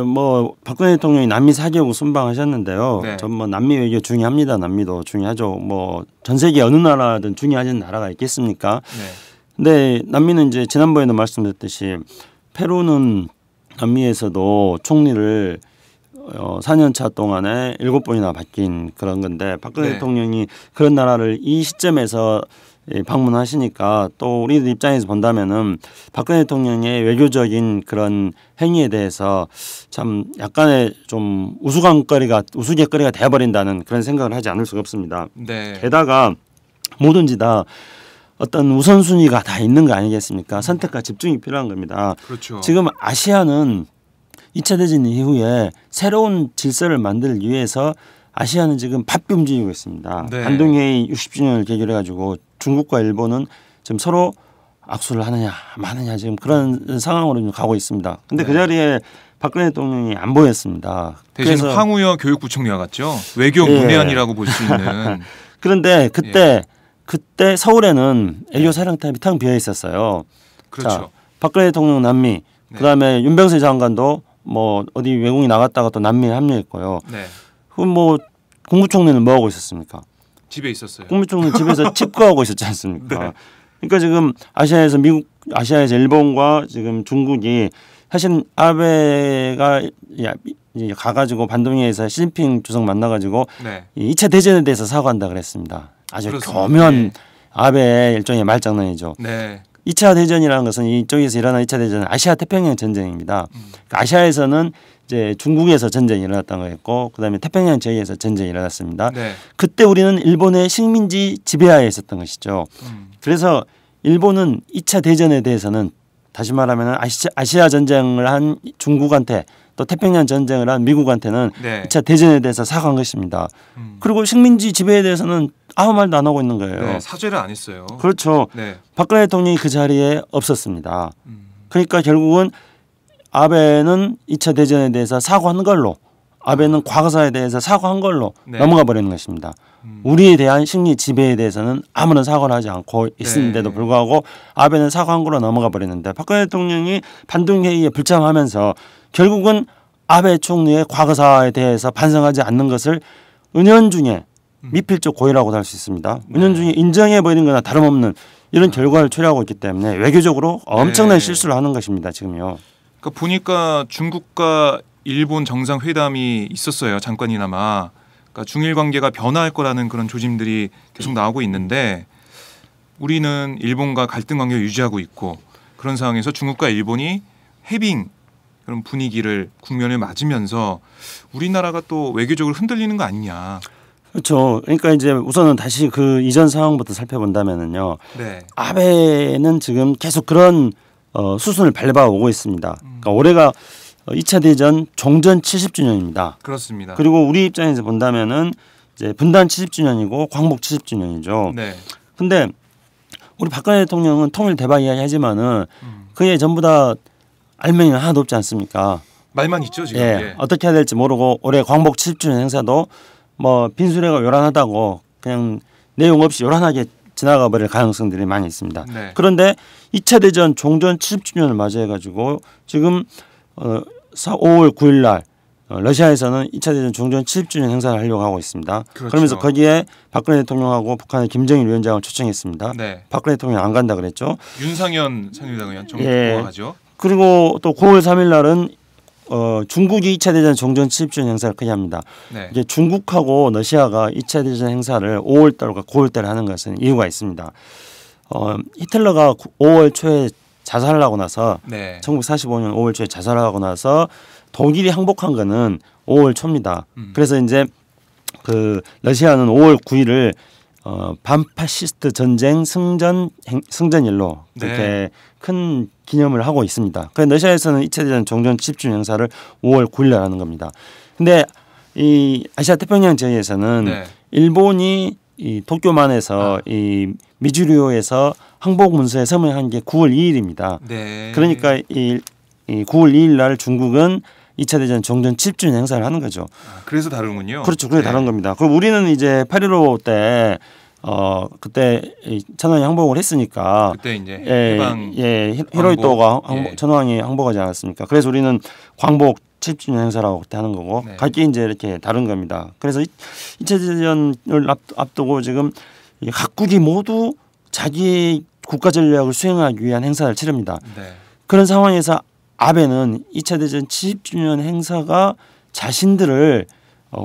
뭐 박근혜 대통령이 남미 4개국 순방하셨는데요. 네. 전 뭐 남미 외교 중요합니다. 남미도 중요하죠. 뭐 전 세계 어느 나라든 중요하지 나라가 있겠습니까? 네. 근데 남미는 이제 지난번에도 말씀드렸듯이 페루는 남미에서도 총리를 4년차 동안에 7번이나 바뀐 그런 건데 박근혜 대통령이 그런 나라를 이 시점에서 방문하시니까 또 우리들 입장에서 본다면은 박근혜 대통령의 외교적인 그런 행위에 대해서 참 약간의 좀 우스갯거리가 돼버린다는 그런 생각을 하지 않을 수가 없습니다. 네. 게다가 뭐든지 다 어떤 우선순위가 다 있는 거 아니겠습니까? 선택과 집중이 필요한 겁니다. 그렇죠. 지금 아시아는 2차 대전 이후에 새로운 질서를 만들기 위해서 아시아는 지금 바삐 움직이고 있습니다. 네. 반동회의 60주년을 계기로 해가지고 중국과 일본은 지금 서로 악수를 하느냐 마느냐 지금 그런 상황으로 좀 가고 있습니다. 근데 네. 그 자리에 박근혜 대통령이 안 보였습니다. 대신 그래서 황우여 교육부총리가 갔죠. 외교 예. 문외한이라고 볼 수 있는. 그런데 그때 서울에는 LO 사령탑이 텅 비어 있었어요. 그렇죠. 자, 박근혜 대통령 남미, 네. 그다음에 윤병세 장관도 뭐 어디 외국에 나갔다가 또 남미에 합류했고요. 네. 그럼 뭐 국무총리는 뭐 하고 있었습니까? 집에 있었어요. 국무총리 집에서 칩거하고 있었지 않습니까? 네. 그러니까 지금 아시아에서 일본과 지금 중국이 사실 아베가 이제 가가지고 반동회의에서 시진핑 주석 만나가지고 네. 이 2차 대전에 대해서 사과한다 그랬습니다. 아주 그렇습니다. 교묘한 네. 아베의 일종의 말장난이죠. 네. 2차 대전이라는 것은 이쪽에서 일어난 2차 대전은 아시아 태평양 전쟁입니다. 그러니까 아시아에서는 이제 중국에서 전쟁이 일어났던 거였고 그다음에 태평양 지역에서 전쟁이 일어났습니다. 네. 그때 우리는 일본의 식민지 지배하에 있었던 것이죠. 그래서 일본은 2차 대전에 대해서는 다시 말하면 아시아 전쟁을 한 중국한테 또 태평양 전쟁을 한 미국한테는 네. 2차 대전에 대해서 사과한 것입니다. 그리고 식민지 지배에 대해서는 아무 말도 안 하고 있는 거예요. 네. 사죄를 안 했어요. 그렇죠. 네. 박근혜 대통령이 그 자리에 없었습니다. 그러니까 결국은 아베는 2차 대전에 대해서 사과한 걸로 아베는 과거사에 대해서 사과한 걸로 네. 넘어가 버리는 것입니다. 우리에 대한 식민 지배에 대해서는 아무런 사과를 하지 않고 있는데도 네. 불구하고 아베는 사과한 걸로 넘어가 버리는데 박근혜 대통령이 반동회의에 불참하면서 결국은 아베 총리의 과거사에 대해서 반성하지 않는 것을 은연중에 미필적 고의라고 할 수 있습니다. 은연중에 인정해 버리는 거나 다름없는 이런 결과를 초래하고 있기 때문에 외교적으로 엄청난 네. 실수를 하는 것입니다. 지금요. 그러니까 보니까 중국과 일본 정상회담이 있었어요. 잠깐이나마. 그러니까 중일 관계가 변화할 거라는 그런 조짐들이 계속 나오고 있는데 우리는 일본과 갈등 관계를 유지하고 있고 그런 상황에서 중국과 일본이 해빙 그런 분위기를 국면을 맞으면서 우리나라가 또 외교적으로 흔들리는 거 아니냐. 그렇죠. 그러니까 이제 우선은 다시 그 이전 상황부터 살펴본다면은요. 네. 아베는 지금 계속 그런 수순을 밟아오고 있습니다. 그러니까 올해가 2차 대전 종전 70주년입니다. 그렇습니다. 그리고 우리 입장에서 본다면은 이제 분단 70주년이고 광복 70주년이죠. 네. 근데 우리 박근혜 대통령은 통일 대박 이야기하지만은 그게 전부 다 알맹이는 하나도 없지 않습니까? 말만 있죠 지금. 예. 예. 어떻게 해야 될지 모르고 올해 광복 70주년 행사도 뭐 빈수레가 요란하다고 그냥 내용 없이 요란하게 지나가 버릴 가능성들이 많이 있습니다. 네. 그런데 2차 대전 종전 70주년을 맞이해 가지고 지금 5월 9일 날 러시아에서는 2차 대전 종전 70주년 행사를 하려고 하고 있습니다. 그렇죠. 그러면서 거기에 박근혜 대통령하고 북한의 김정일 위원장을 초청했습니다. 네. 박근혜 대통령 안 간다 그랬죠. 윤상현 새누리당 의원 예. 정부하죠. 그리고 또 9월 3일 날은 중국이 2차 대전 종전 70주년 행사를 크게 합니다. 네. 이게 중국하고 러시아가 2차 대전 행사를 5월 달과 9월 달에 하는 것은 이유가 있습니다. 히틀러가 5월 초에 자살을 하고 나서 네. 1945년 5월 초에 자살을 하고 나서 독일이 항복한 거는 5월 초입니다. 그래서 이제 그 러시아는 5월 9일을 반파시스트 전쟁 승전일로 그렇게 네. 큰 기념을 하고 있습니다. 그래서 러시아에서는 2차 대전 종전 70주년 행사를 5월 9일 날 하는 겁니다. 근데 이 아시아 태평양 지역에서는 네. 일본이 이 도쿄만에서 이 미주리오에서 항복 문서에 서명한 게 9월 2일입니다. 네. 그러니까 이 9월 2일 날 중국은 2차 대전 종전 70주년 행사를 하는 거죠. 그래서 다른군요. 그렇죠. 그게 네. 다른 겁니다. 그럼 우리는 이제 8.15 때 그때 천황이 항복을 했으니까 그때 이제 해방 히로히토가 예. 천황이 항복하지 않았습니까? 그래서 우리는 광복 70주년 행사라고 그때 하는 거고 네. 각기 이제 이렇게 다른 겁니다. 그래서 2차 대전을 앞두고 지금 각국이 모두 자기의 국가 전략을 수행하기 위한 행사를 치릅니다. 네. 그런 상황에서 아베는 2차 대전 70주년 행사가 자신들을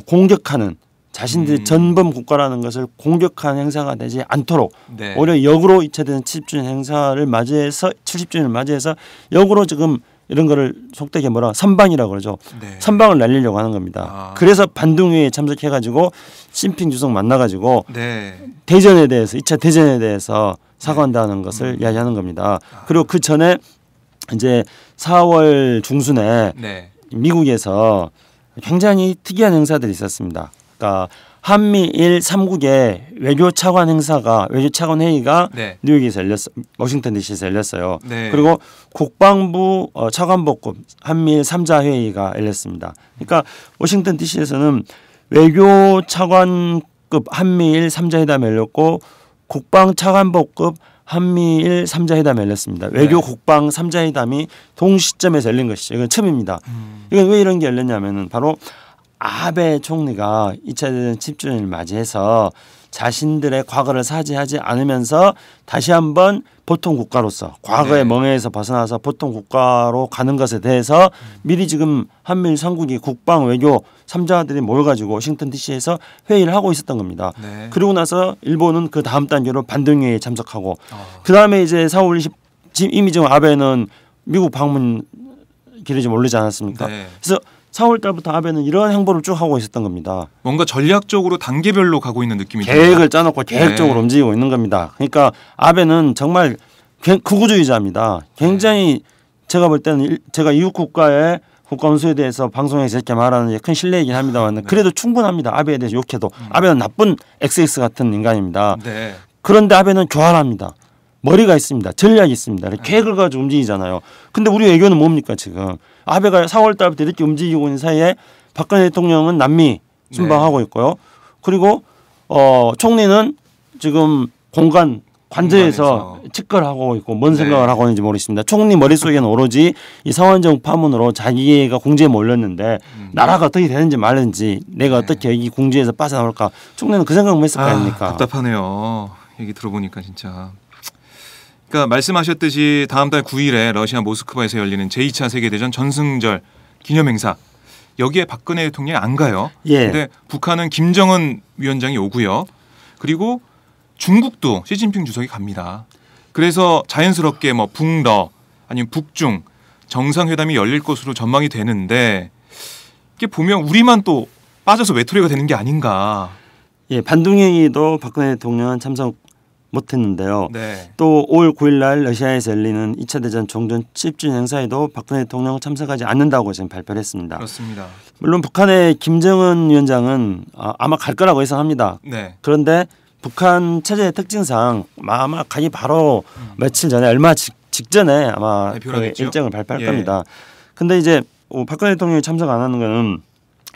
공격하는 자신들이 전범 국가라는 것을 공격하는 행사가 되지 않도록 네. 오히려 역으로 2차 대전 70주년 행사를 맞이해서 70주년을 맞이해서 역으로 지금 이런 거를 속되게 선방이라고 그러죠. 네. 선방을 날리려고 하는 겁니다. 그래서 반동회의에 참석해가지고 시진핑 주석 만나가지고 네. 대전에 대해서 2차 대전에 대해서 사과한다는 것을 이야기하는 겁니다. 그리고 그 전에 이제 4월 중순에 네. 미국에서 굉장히 특이한 행사들이 있었습니다. 그러니까 한미일 3국의 외교차관 회의가 네. 뉴욕에서 워싱턴 DC에서 열렸어요. 네. 그리고 국방부 차관복급 한미일 3자 회의가 열렸습니다. 그러니까 워싱턴 DC에서는 외교차관급 한미일 3자 회담이 열렸고 국방차관복급 한미일 3자 회담이 열렸습니다. 외교 국방 3자 회담이 동시점에서 열린 것이죠. 이건 처음입니다. 이건 왜 이런 게 열렸냐면은 바로 아베 총리가 2차 대전 10주년을 맞이해서 자신들의 과거를 사죄하지 않으면서 다시 한번 보통 국가로서 과거의 멍에에서 벗어나서 보통 국가로 가는 것에 대해서 미리 지금 한미일 3국이 국방 외교 3자들이 모여가지고 워싱턴 DC에서 회의를 하고 있었던 겁니다. 네. 그리고 나서 일본은 그 다음 단계로 반동회의에 참석하고 그 다음에 이제 4월 20 이미 지금 아베는 미국 방문 길이 좀 오르지 않았습니까? 네. 그래서 4월 달부터 아베는 이런 행보를 쭉 하고 있었던 겁니다. 뭔가 전략적으로 단계별로 가고 있는 느낌이 계획을 짜놓고 계획적으로 움직이고 있는 겁니다. 그러니까 아베는 정말 극우주의자입니다. 굉장히 제가 볼 때는 제가 이웃 국가의 국가원수에 대해서 방송에서 이렇게 말하는 게 큰 실례이긴 합니다만 그래도 충분합니다. 아베에 대해서 욕해도. 아베는 나쁜 XX 같은 인간입니다. 네. 그런데 아베는 교활합니다. 머리가 있습니다. 전략이 있습니다. 계획을 가지고 움직이잖아요. 근데 우리 외교는 뭡니까 지금. 아베가 4월 달부터 이렇게 움직이고 있는 사이에 박근혜 대통령은 남미 순방하고 있고요. 그리고 총리는 지금 관저에서 측걸하고 있고 뭔 생각을 하고 있는지 모르겠습니다. 총리 머릿속에는 오로지 이 서원정 파문으로 자기가 궁지에 몰렸는데 나라가 어떻게 되는지 말는지 내가 어떻게 여기 궁지에서 빠져나올까. 총리는 그 생각만 했을 거 아닙니까. 답답하네요. 얘기 들어보니까 진짜. 그러니까 말씀하셨듯이 다음 달 9일에 러시아 모스크바에서 열리는 제2차 세계대전 전승절 기념행사 여기에 박근혜 대통령이 안 가요. 그런데 북한은 김정은 위원장이 오고요. 그리고 중국도 시진핑 주석이 갑니다. 그래서 자연스럽게 뭐 북러 아니면 북중 정상회담이 열릴 것으로 전망이 되는데 이게 보면 우리만 또 빠져서 외톨이가 되는 게 아닌가. 반둥회의도 박근혜 대통령은 참석 못했는데요. 또 5월 9일 날 러시아에서 열리는 2차 대전 종전 10주년 행사에도 박근혜 대통령은 참석하지 않는다고 지금 발표를 했습니다. 그렇습니다. 물론 북한의 김정은 위원장은 아마 갈 거라고 예상합니다. 그런데 북한 체제의 특징상 아마 가기 바로 며칠 전에 얼마 직전에 아마 그 일정을 발표할 겁니다. 근데 이제 박근혜 대통령이 참석 안 하는 거는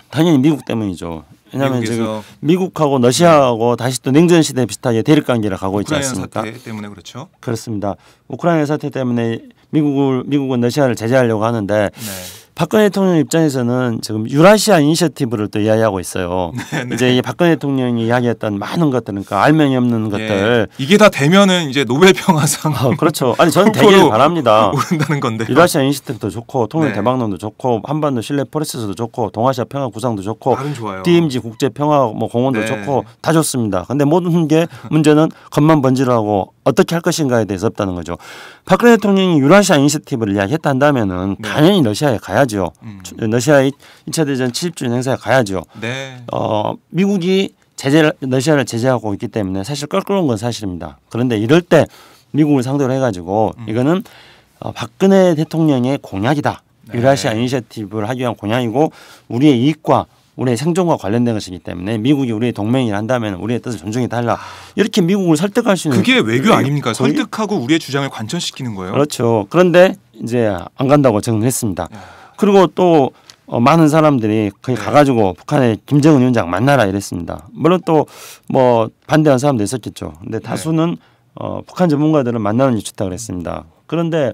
당연히 미국 때문이죠. 왜냐하면 지금 미국하고 러시아하고 다시 또 냉전 시대 비슷하게 대립 관계를 가고 있지 않습니까? 우크라이나 사태 때문에 그렇죠. 그렇습니다. 우크라이나 사태 때문에 미국은 러시아를 제재하려고 하는데 박근혜 대통령 입장에서는 지금 유라시아 이니셔티브를 또 이야기하고 있어요. 이제 이 박근혜 대통령이 이야기했던 많은 것들, 그러니까 알맹이 없는 것들 이게 다 되면은 이제 노벨 평화상 그렇죠. 아니 저는 되기를 바랍니다. 오른다는 건데. 유라시아 이니셔티브도 좋고 통일 대박론도 좋고 한반도 신뢰 포리스도 좋고 동아시아 평화 구상도 좋고 DMZ 국제 평화 공원도 좋고 다 좋습니다. 근데 모든 게 문제는 겉만 번지르하고 어떻게 할 것인가에 대해서 없다는 거죠. 박근혜 대통령이 유라시아 이니셔티브를 이야기했다 한다면은 당연히 러시아에 가야죠. 러시아의 2차 대전 70주년 행사에 가야죠. 미국이 러시아를 제재하고 있기 때문에 사실 껄끄러운 건 사실입니다. 그런데 이럴 때 미국을 상대로 해가지고 이거는 박근혜 대통령의 공약이다. 유라시아 이니셔티브를 하기 위한 공약이고 우리의 이익과 우리의 생존과 관련된 것이기 때문에 미국이 우리의 동맹이라 한다면 우리의 뜻을 존중해 달라. 이렇게 미국을 설득할 수 있는 그게 외교 아닙니까? 설득하고 우리의 주장을 관철시키는 거예요. 그렇죠. 그런데 이제 안 간다고 정했습니다. 그리고 또 많은 사람들이 거기 가가지고 북한의 김정은 위원장 만나라 이랬습니다. 물론 또 뭐 반대하는 사람도 있었겠죠. 근데 다수는 북한 전문가들은 만나는 게 좋다 그랬습니다. 그런데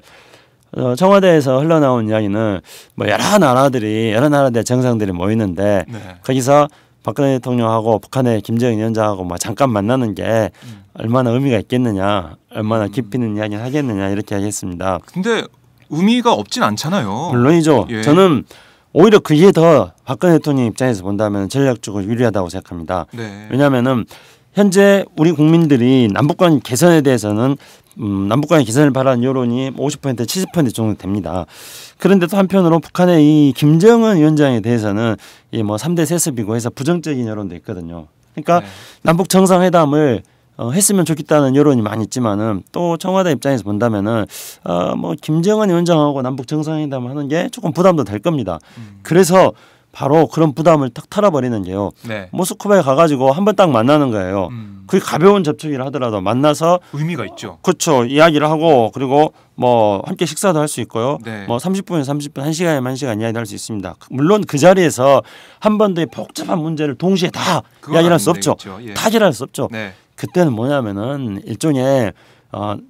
청와대에서 흘러나온 이야기는 뭐 여러 나라의 정상들이 모이는데 거기서 박근혜 대통령하고 북한의 김정은 위원장하고 뭐 잠깐 만나는 게 얼마나 의미가 있겠느냐, 얼마나 깊이 있는 이야기를 하겠느냐 이렇게 하겠습니다. 근데 의미가 없진 않잖아요. 물론이죠. 저는 오히려 그게 더 박근혜 대통령 입장에서 본다면 전략적으로 유리하다고 생각합니다. 왜냐하면은 현재 우리 국민들이 남북관 개선에 대해서는 남북관의 개선을 바라는 여론이 50% 70% 정도 됩니다. 그런데 또 한편으로 북한의 이 김정은 위원장에 대해서는 이 뭐 3대 세습이고 해서 부정적인 여론도 있거든요. 그러니까 남북 정상회담을 했으면 좋겠다는 여론이 많이 있지만은 또 청와대 입장에서 본다면은 뭐 김정은 위원장하고 남북 정상회담 하는 게 조금 부담도 될 겁니다. 그래서 바로 그런 부담을 탁 털어버리는 게요. 네. 모스크바에 가가지고 한번 딱 만나는 거예요. 그게 가벼운 접촉이라 하더라도 만나서 의미가 있죠. 그렇죠. 이야기를 하고 그리고 뭐 함께 식사도 할 수 있고요. 네. 뭐 30분에 30분, 1시간에 1시간 이야기할 수 있습니다. 물론 그 자리에서 한 번도의 복잡한 문제를 동시에 다 이야기할 수 없죠. 예. 다 해결할 수 없죠. 네. 그때는 뭐냐면은 일종의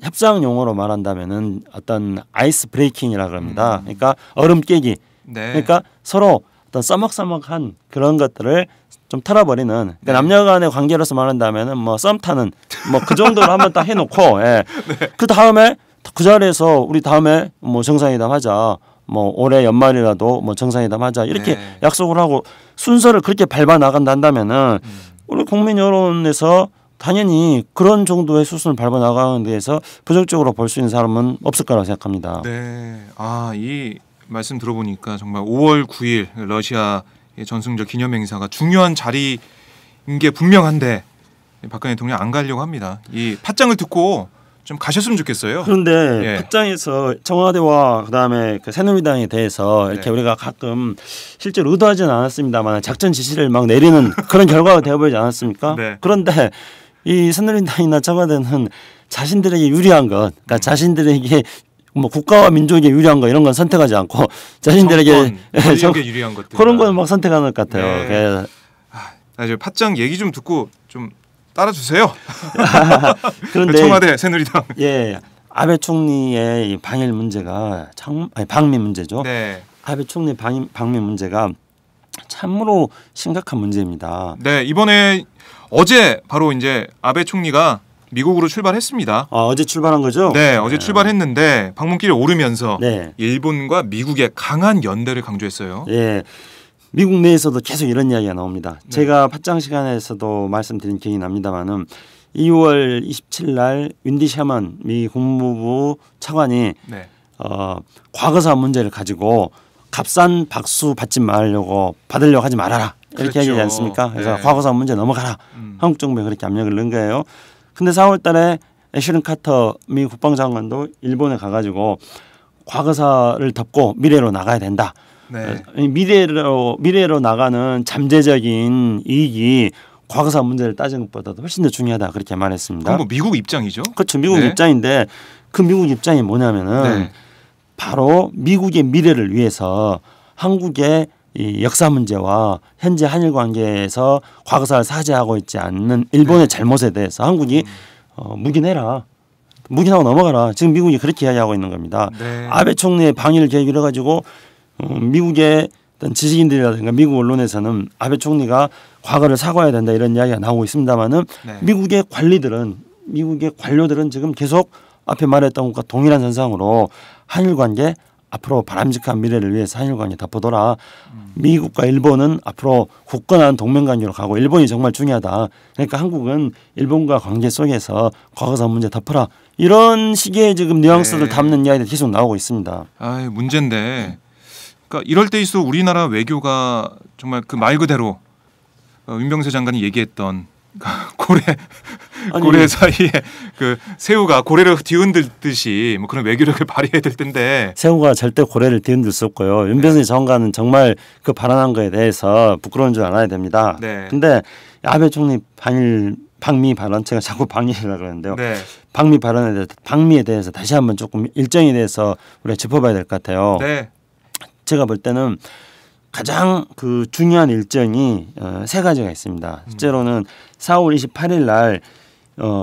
협상 용어로 말한다면은 어떤 아이스 브레이킹이라 그럽니다. 그러니까 얼음 깨기. 네. 그러니까 서로 어떤 써먹써먹한 그런 것들을 좀 털어버리는 그러니까 남녀간의 관계로서 말한다면은 뭐 썸 타는 뭐 그 정도로 한번 딱 해놓고 예. 네. 그 다음에 그 자리에서 우리 다음에 뭐 정상회담 하자 뭐 올해 연말이라도 뭐 정상회담 하자 이렇게 네. 약속을 하고 순서를 그렇게 밟아 나간다면은 우리 국민 여론에서 당연히 그런 정도의 수순을 밟아 나가는 데에서 부정적으로 볼 수 있는 사람은 없을 거라고 생각합니다. 네. 이 말씀 들어보니까 정말 5월 9일 러시아의 전승절 기념행사가 중요한 자리인 게 분명한데 박근혜 대통령 안 가려고 합니다. 이 팟짱을 듣고 좀 가셨으면 좋겠어요. 그런데 팟짱에서 청와대와 그다음에 그 새누리당에 대해서 이렇게 우리가 가끔 실제로 의도하지는 않았습니다만 작전 지시를 막 내리는 그런 결과가 되어버리지 않았습니까? 네. 그런데 이 새누리당이나 청와대는 자신들에게 유리한 것, 그러니까 자신들에게 뭐 국가와 민족에게 유리한 거 이런 건 선택하지 않고 자신들에게 권력에 유리한 것들 그런 거는 막 선택하는 것 같아요. 네. 이제 팟짱 얘기 좀 듣고 좀 따라주세요. 그런데 청와대 새누리당. 예, 아베 총리의 이 방일 문제가 방미 문제죠. 네. 아베 총리 방미 문제가 참으로 심각한 문제입니다. 네, 이번에 어제 바로 이제 아베 총리가 미국으로 출발했습니다. 어제 출발한 거죠? 네, 어제 출발했는데 방문길에 오르면서 네. 일본과 미국의 강한 연대를 강조했어요. 예. 미국 내에서도 계속 이런 이야기가 나옵니다. 네. 제가 팟짱 시간에서도 말씀드린 기억이 납니다만은 2월 27일 날 윈디 샤먼 미 국무부 차관이 네. 과거사 문제를 가지고 값싼 박수 받으려고 하지 말아라. 이렇게 그렇죠. 얘기하지 않습니까? 그래서 네. 과거사 문제 넘어가라. 한국 정부에 그렇게 압력을 넣은 거예요. 근데 4월 달에 애슐린 카터 미 국방장관도 일본에 가가지고 과거사를 덮고 미래로 나가야 된다. 네. 미래로 나가는 잠재적인 이익이 과거사 문제를 따지는 것보다도 훨씬 더 중요하다 그렇게 말했습니다. 그건 뭐 미국 입장이죠? 그렇죠. 미국 입장인데 그 미국 입장이 뭐냐면은 바로 미국의 미래를 위해서 한국의 이 역사 문제와 현재 한일 관계에서 과거사를 사죄하고 있지 않는 일본의 잘못에 대해서 한국이 무기 내라. 무기나고 넘어가라. 지금 미국이 그렇게 이야기하고 있는 겁니다. 네. 아베 총리의 방일 계획을 해가지고 미국의 어떤 지식인들이라든가 미국 언론에서는 아베 총리가 과거를 사과해야 된다 이런 이야기가 나오고 있습니다만은 미국의 관료들은 지금 계속 앞에 말했던 것과 동일한 선상으로 한일 관계 앞으로 바람직한 미래를 위해서 한일 관계 덮어둬라. 미국과 일본은 앞으로 굳건한 동맹 관계로 가고 일본이 정말 중요하다. 그러니까 한국은 일본과 관계 속에서 과거사 문제 덮어라. 이런 식의 지금 뉘앙스를 담는 이야기들이 계속 나오고 있습니다. 문제인데 그러니까 이럴 때일수록 우리나라 외교가 정말 그 말 그대로 윤병세 장관이 얘기했던 고래 사이에 그 새우가 고래를 뒤흔들듯이 뭐 그런 외교력을 발휘해야 될 텐데 새우가 절대 고래를 뒤흔들 수 없고요. 윤병세 장관은 정말 그 발언한 거에 대해서 부끄러운 줄 알아야 됩니다. 근데 아베 총리 방미 발언 제가 자꾸 방일이라고 그러는데요. 방미에 대해서 다시 한번 조금 일정에 대해서 우리가 짚어봐야 될 것 같아요. 제가 볼 때는 가장 그 중요한 일정이 세 가지가 있습니다. 실제로는 4월 28일 날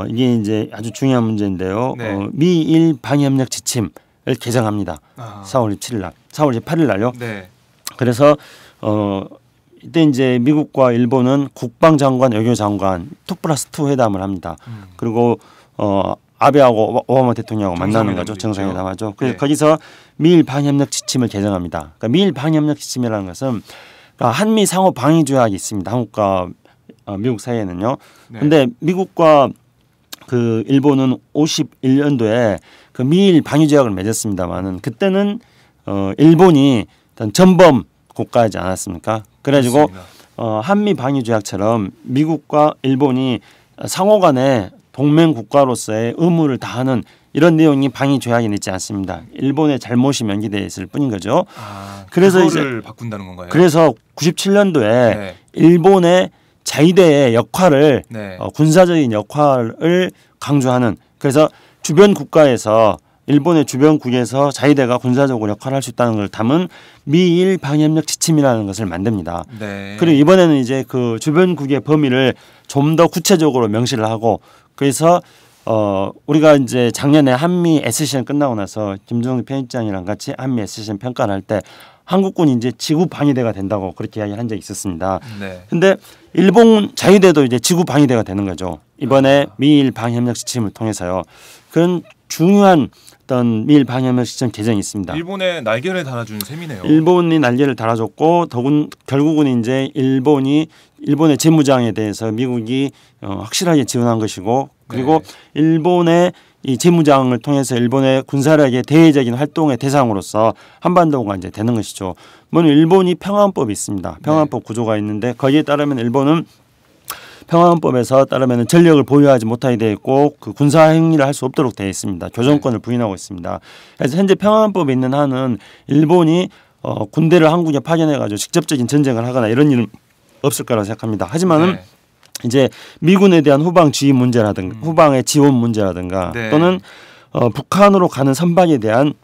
이게 이제 아주 중요한 문제인데요. 미일 방위협력 지침을 개정합니다. 4월 28일 날요. 그래서 이때 이제 미국과 일본은 국방장관, 외교장관 2+2 회담을 합니다. 그리고 아베하고 오바마 대통령하고 만나는 거죠. 정상회담하죠. 그래서 거기서 미일 방위협력 지침을 개정합니다. 그러니까 미일 방위협력 지침이라는 것은 그러니까 한미 상호 방위 조약이 있습니다. 한국과 미국 사이에는요. 그런데 미국과 그 일본은 51년도에 그 미일 방위 조약을 맺었습니다만은 그때는 일본이 어떤 전범 국가이지 않았습니까? 그래가지고 한미 방위 조약처럼 미국과 일본이 상호간에 동맹 국가로서의 의무를 다하는 이런 내용이 방위 조약에 있지 않습니다. 일본의 잘못이 명기되어 있을 뿐인 거죠. 그래서 그거를 바꾼다는 건가요? 그래서 97년도에 일본의 자위대의 역할을 군사적인 역할을 강조하는, 그래서 주변 국가에서 일본의 주변국에서 자위대가 군사적으로 역할을 할 수 있다는 걸 담은 미일 방위협력 지침이라는 것을 만듭니다. 그리고 이번에는 이제 그 주변국의 범위를 좀 더 구체적으로 명시를 하고, 그래서 우리가 이제 작년에 한미 SCN 끝나고 나서 김정은 편집장이랑 같이 한미 SCN 평가를 할 때 한국군이 이제 지구 방위대가 된다고 그렇게 이야기한 적이 있었습니다. 근데 일본 자위대도 이제 지구 방위대가 되는 거죠. 이번에 미일 방위협력 지침을 통해서요. 그런 중요한 어떤 미일 방위협력 지침 개정이 있습니다. 일본의 날개를 달아준 셈이네요. 일본이 날개를 달아줬고, 결국은 이제 일본의 재무장에 대해서 미국이 확실하게 지원한 것이고, 그리고 일본의 이 재무장을 통해서 일본의 군사력의 대외적인 활동의 대상으로서 한반도가 이제 되는 것이죠. 물론 일본이 평화헌법이 있습니다. 평화헌법 구조가 있는데 거기에 따르면 일본은 평화헌법에서 따르면 전력을 보유하지 못하게 되어 있고 그 군사 행위를 할 수 없도록 되어 있습니다. 교정권을 부인하고 있습니다. 그래서 현재 평화헌법에 있는 한은 일본이 군대를 한국에 파견해가지고 직접적인 전쟁을 하거나 이런 일은 없을 거라고 생각합니다. 하지만은 이제 미군에 대한 후방 지휘 문제라든가 후방의 지원 문제라든가 또는 북한으로 가는 선박에 대한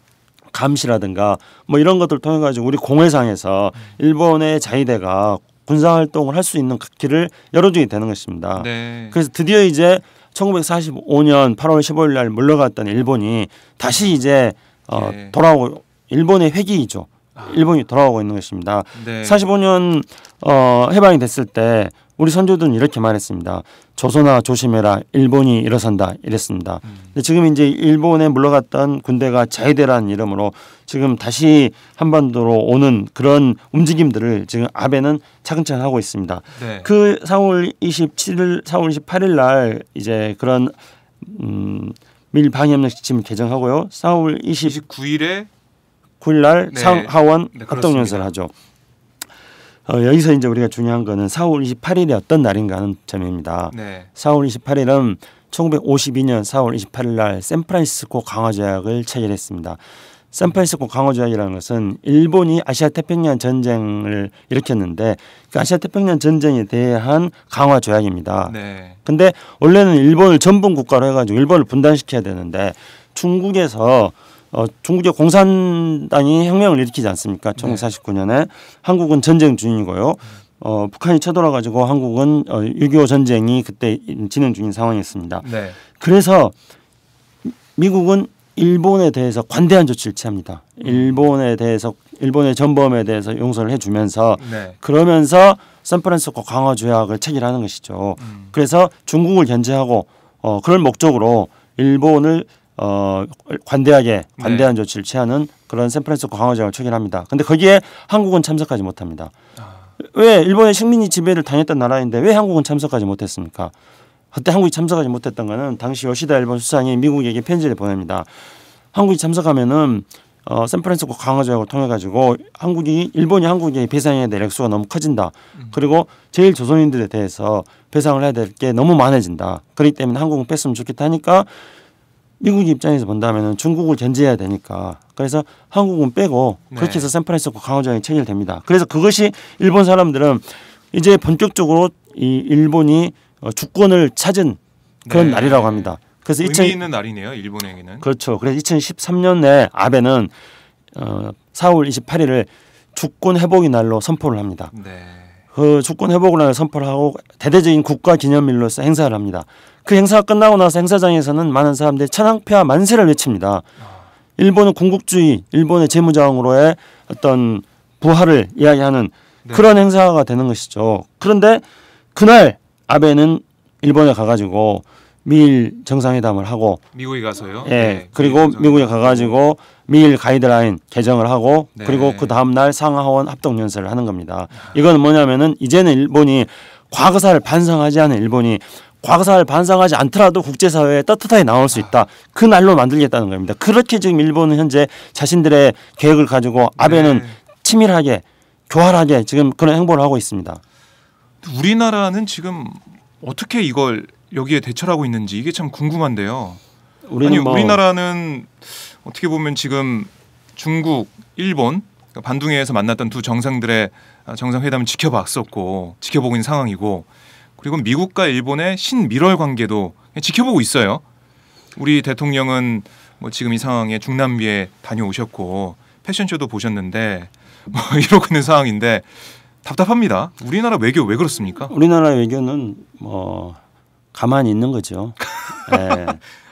감시라든가 뭐 이런 것들을 통해 가지고 우리 공해상에서 일본의 자위대가 군사 활동을 할 수 있는 길을 열어주게 되는 것입니다. 그래서 드디어 이제 1945년 8월 15일 날 물러갔던 일본이 다시 이제 돌아오고, 일본의 회기이죠. 일본이 돌아오고 있는 것입니다. 45년 해방이 됐을 때 우리 선조들은 이렇게 말했습니다. 조선아 조심해라, 일본이 일어선다 이랬습니다. 근데 지금 이제 일본에 물러갔던 군대가 자위대라는 이름으로 지금 다시 한반도로 오는 그런 움직임들을 지금 아베는 차근차근 하고 있습니다. 그 4월 28일 날 이제 그런 미일 방위협력 지침을 개정하고요. 4월 29일 날 상하원 합동연설을 하죠. 여기서 이제 우리가 중요한 거는 4월 28일이 어떤 날인가 하는 점입니다. 4월 28일은 1952년 4월 28일 날 샌프란시스코 강화조약을 체결했습니다. 샌프란시스코 강화조약이라는 것은 일본이 아시아 태평양 전쟁을 일으켰는데 그 아시아 태평양 전쟁에 대한 강화조약입니다. 근데 원래는 일본을 전분 국가로 해가지고 일본을 분단시켜야 되는데 중국에서 중국의 공산당이 혁명을 일으키지 않습니까? 1949년에 한국은 전쟁 중이고요. 북한이 쳐들어가지고 한국은 6.25 전쟁이 그때 진행 중인 상황이었습니다. 그래서 미국은 일본에 대해서 관대한 조치를 취합니다. 일본에 대해서 일본의 전범에 대해서 용서를 해주면서 그러면서 샌프란시스코 강화조약을 체결하는 것이죠. 그래서 중국을 견제하고 그럴 목적으로 일본을 관대한 조치를 취하는 그런 샌프란시스코 강화조약을 체결합니다. 근데 거기에 한국은 참석하지 못합니다. 왜? 일본의 식민지 지배를 당했던 나라인데 왜 한국은 참석하지 못했습니까? 그때 한국이 참석하지 못했던 거는 당시 요시다 일본 수상이 미국에게 편지를 보냅니다. 한국이 참석하면은 샌프란시스코 강화조약을 통해 가지고 일본이 한국에 배상해야 될 액수가 너무 커진다. 그리고 제일 조선인들에 대해서 배상을 해야 될 게 너무 많아진다. 그렇기 때문에 한국은 뺐으면 좋겠다 하니까 미국 입장에서 본다면 중국을 견제해야 되니까 그래서 한국은 빼고 그렇게 해서 샌프란시스코 강화조약이 체결됩니다. 그래서 그것이 일본 사람들은 이제 본격적으로 이 일본이 주권을 찾은 그런 날이라고 합니다. 그래서 의미 있는 날이네요, 일본에게는. 그렇죠. 그래서 2013년에 아베는 4월 28일을 주권 회복의 날로 선포를 합니다. 그 주권 회복의 날을 선포를 하고 대대적인 국가 기념일로서 행사를 합니다. 그 행사가 끝나고 나서 행사장에서는 많은 사람들이 천황폐하 만세를 외칩니다. 일본은 군국주의, 일본의 재무장으로의 어떤 부활을 이야기하는 그런 행사가 되는 것이죠. 그런데 그날 아베는 일본에 가가지고 미일 정상회담을 하고 미국에 가서요. 그리고 미국에 가가지고 미일 가이드라인 개정을 하고 그리고 그 다음 날 상하원 합동연설을 하는 겁니다. 이건 뭐냐면은 이제는 일본이 과거사를 반성하지 않은 일본이 과거사를 반성하지 않더라도 국제사회에 떳떳하게 나올 수 있다. 그 날로 만들겠다는 겁니다. 그렇게 지금 일본은 현재 자신들의 계획을 가지고 아베는 치밀하게 교활하게 지금 그런 행보를 하고 있습니다. 우리나라는 지금 어떻게 이걸 여기에 대처하고 있는지 이게 참 궁금한데요. 우리는 우리나라는 어떻게 보면 지금 중국, 일본 반둥이에서 만났던 두 정상들의 정상회담을 지켜보고 있는 상황이고, 그리고 미국과 일본의 신미럴 관계도 지켜보고 있어요. 우리 대통령은 뭐 지금 이 상황에 중남미에 다녀오셨고 패션쇼도 보셨는데 뭐 이러고 있는 상황인데 답답합니다. 우리나라 외교 왜 그렇습니까? 우리나라 외교는 뭐 가만히 있는 거죠. 네.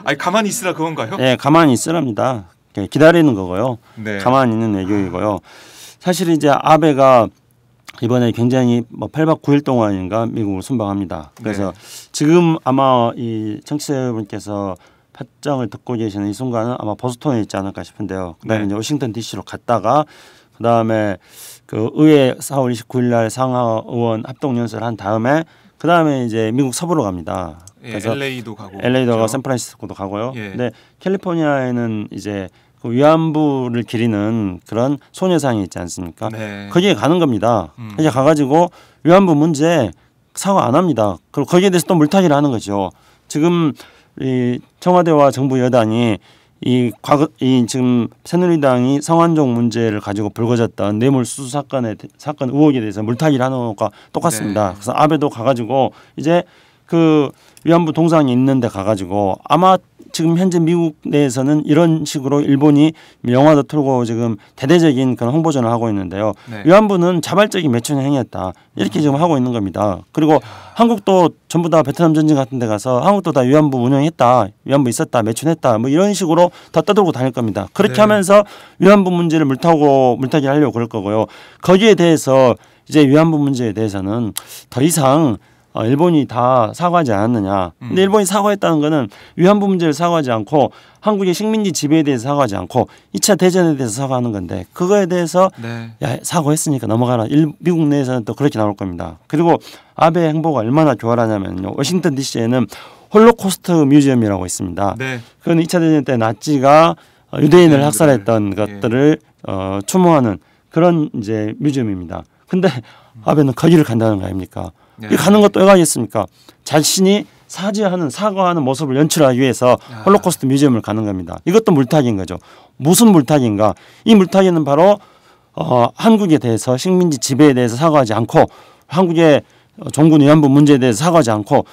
아니 가만히 있으라 그건가요? 네, 가만히 있으랍니다. 기다리는 거고요. 네. 가만히 있는 외교이고요. 사실 이제 아베가 이번에 굉장히 8박 9일 동안인가 미국을 순방합니다. 그래서 지금 아마 이 청취자분께서 팟짱을 듣고 계시는 이 순간은 아마 보스턴에 있지 않을까 싶은데요. 그다음에 이제 워싱턴 D.C.로 갔다가 그다음에 그 의회 4월 29일 날 상하의원 합동 연설을 한 다음에 그다음에 이제 미국 서부로 갑니다. 그래서 LA도 가고 가고 샌프란시스코도 가고요. 근데 캘리포니아에는 이제 그 위안부를 기리는 그런 소녀상이 있지 않습니까? 거기에 가는 겁니다. 거기에 가가지고 위안부 문제 사과 안 합니다. 그리고 거기에 대해서 또 물타기를 하는 거죠. 지금 이 청와대와 정부 여당이 이 지금 새누리당이 성완종 문제를 가지고 불거졌던 뇌물수수 사건 의혹에 대해서 물타기를 하는 것과 똑같습니다. 그래서 아베도 가가지고 이제 그 위안부 동상이 있는데 가가지고 아마 지금 현재 미국 내에서는 이런 식으로 일본이 영화도 틀고 지금 대대적인 그런 홍보전을 하고 있는데요. 위안부는 자발적인 매춘 행위였다. 이렇게 지금 하고 있는 겁니다. 그리고 한국도 전부 다 베트남 전쟁 같은 데 가서 한국도 다 위안부 운영했다. 위안부 있었다. 매춘했다. 뭐 이런 식으로 다 떠들고 다닐 겁니다. 그렇게 하면서 위안부 문제를 물타기 하려고 그럴 거고요. 거기에 대해서 이제 위안부 문제에 대해서는 더 이상 일본이 다 사과하지 않았느냐. 근데 일본이 사과했다는 거는 위안부 문제를 사과하지 않고 한국의 식민지 지배에 대해서 사과하지 않고 2차 대전에 대해서 사과하는 건데 그거에 대해서 야, 사과했으니까 넘어가라. 미국 내에서는 또 그렇게 나올 겁니다. 그리고 아베 행보가 얼마나 교활하냐면요. 워싱턴 DC에는 홀로코스트 뮤지엄이라고 있습니다. 그건 2차 대전 때 나치가 유대인을 학살했던 것들을 추모하는 그런 이제 뮤지엄입니다. 근데 아베는 거기를 간다는 거 아닙니까? 가는 것도 왜 가겠습니까? 자신이 사과하는 모습을 연출하기 위해서 홀로코스트 뮤지엄을 가는 겁니다. 이것도 물타기인 거죠. 무슨 물타기인가? 이 물타기는 바로 한국에 대해서 식민지 지배에 대해서 사과하지 않고 한국의 종군 위안부 문제에 대해서 사과하지 않고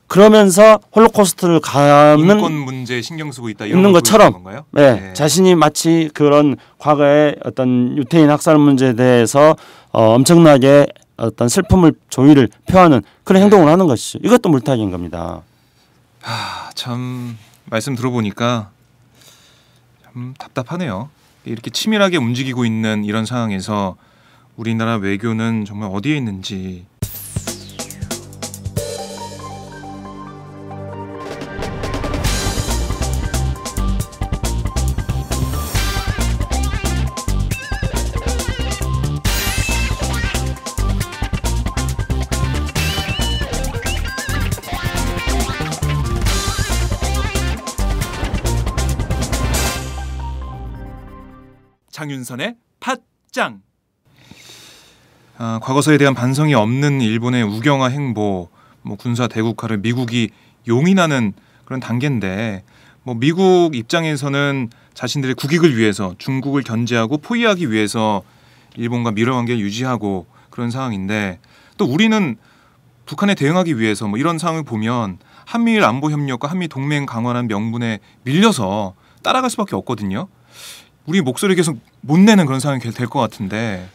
그러면서 홀로코스트를 가는 인권 문제에 신경 쓰고 있다 있는 것처럼 자신이 마치 그런 과거의 어떤 유태인 학살 문제에 대해서 엄청나게 어떤 슬픔을 조의를 표하는 그런 행동을 하는 것이죠. 이것도 물타기인 겁니다. 참 말씀 들어보니까 참 답답하네요. 이렇게 치밀하게 움직이고 있는 이런 상황에서 우리나라 외교는 정말 어디에 있는지. 장윤선의 팟짱. 과거사에 대한 반성이 없는 일본의 우경화 행보, 군사 대국화를 미국이 용인하는 그런 단계인데, 미국 입장에서는 자신들의 국익을 위해서 중국을 견제하고 포위하기 위해서 일본과 밀월 관계를 유지하고 그런 상황인데, 또 우리는 북한에 대응하기 위해서 이런 상황을 보면 한미일 안보 협력과 한미 동맹 강화라는 명분에 밀려서 따라갈 수밖에 없거든요. 우리 목소리 계속 못 내는 그런 상황이 될 것 같은데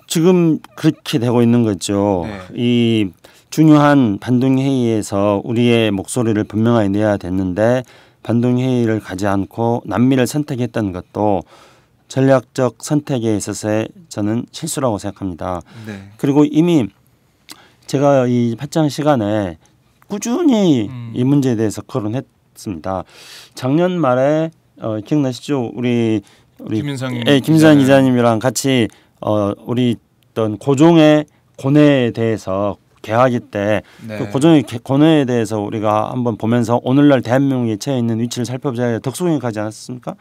지금 그렇게 되고 있는 거죠. 이 중요한 반둥이 회의에서 우리의 목소리를 분명하게 내야 됐는데 반둥이 회의를 가지 않고 남미를 선택했던 것도 전략적 선택에 있어서의 저는 실수라고 생각합니다. 그리고 이미 제가 이 팟짱 시간에 꾸준히 이 문제에 대해서 거론했습니다. 작년 말에 기억나시죠? 우리 김민상 기자님이랑 같이 우리 어떤 고종의 고뇌에 대해서 개화기 때 그 고종의 고뇌에 대해서 우리가 한번 보면서 오늘날 대한민국에 처해 있는 위치를 살펴보자 덕수궁에 가지 않았습니까?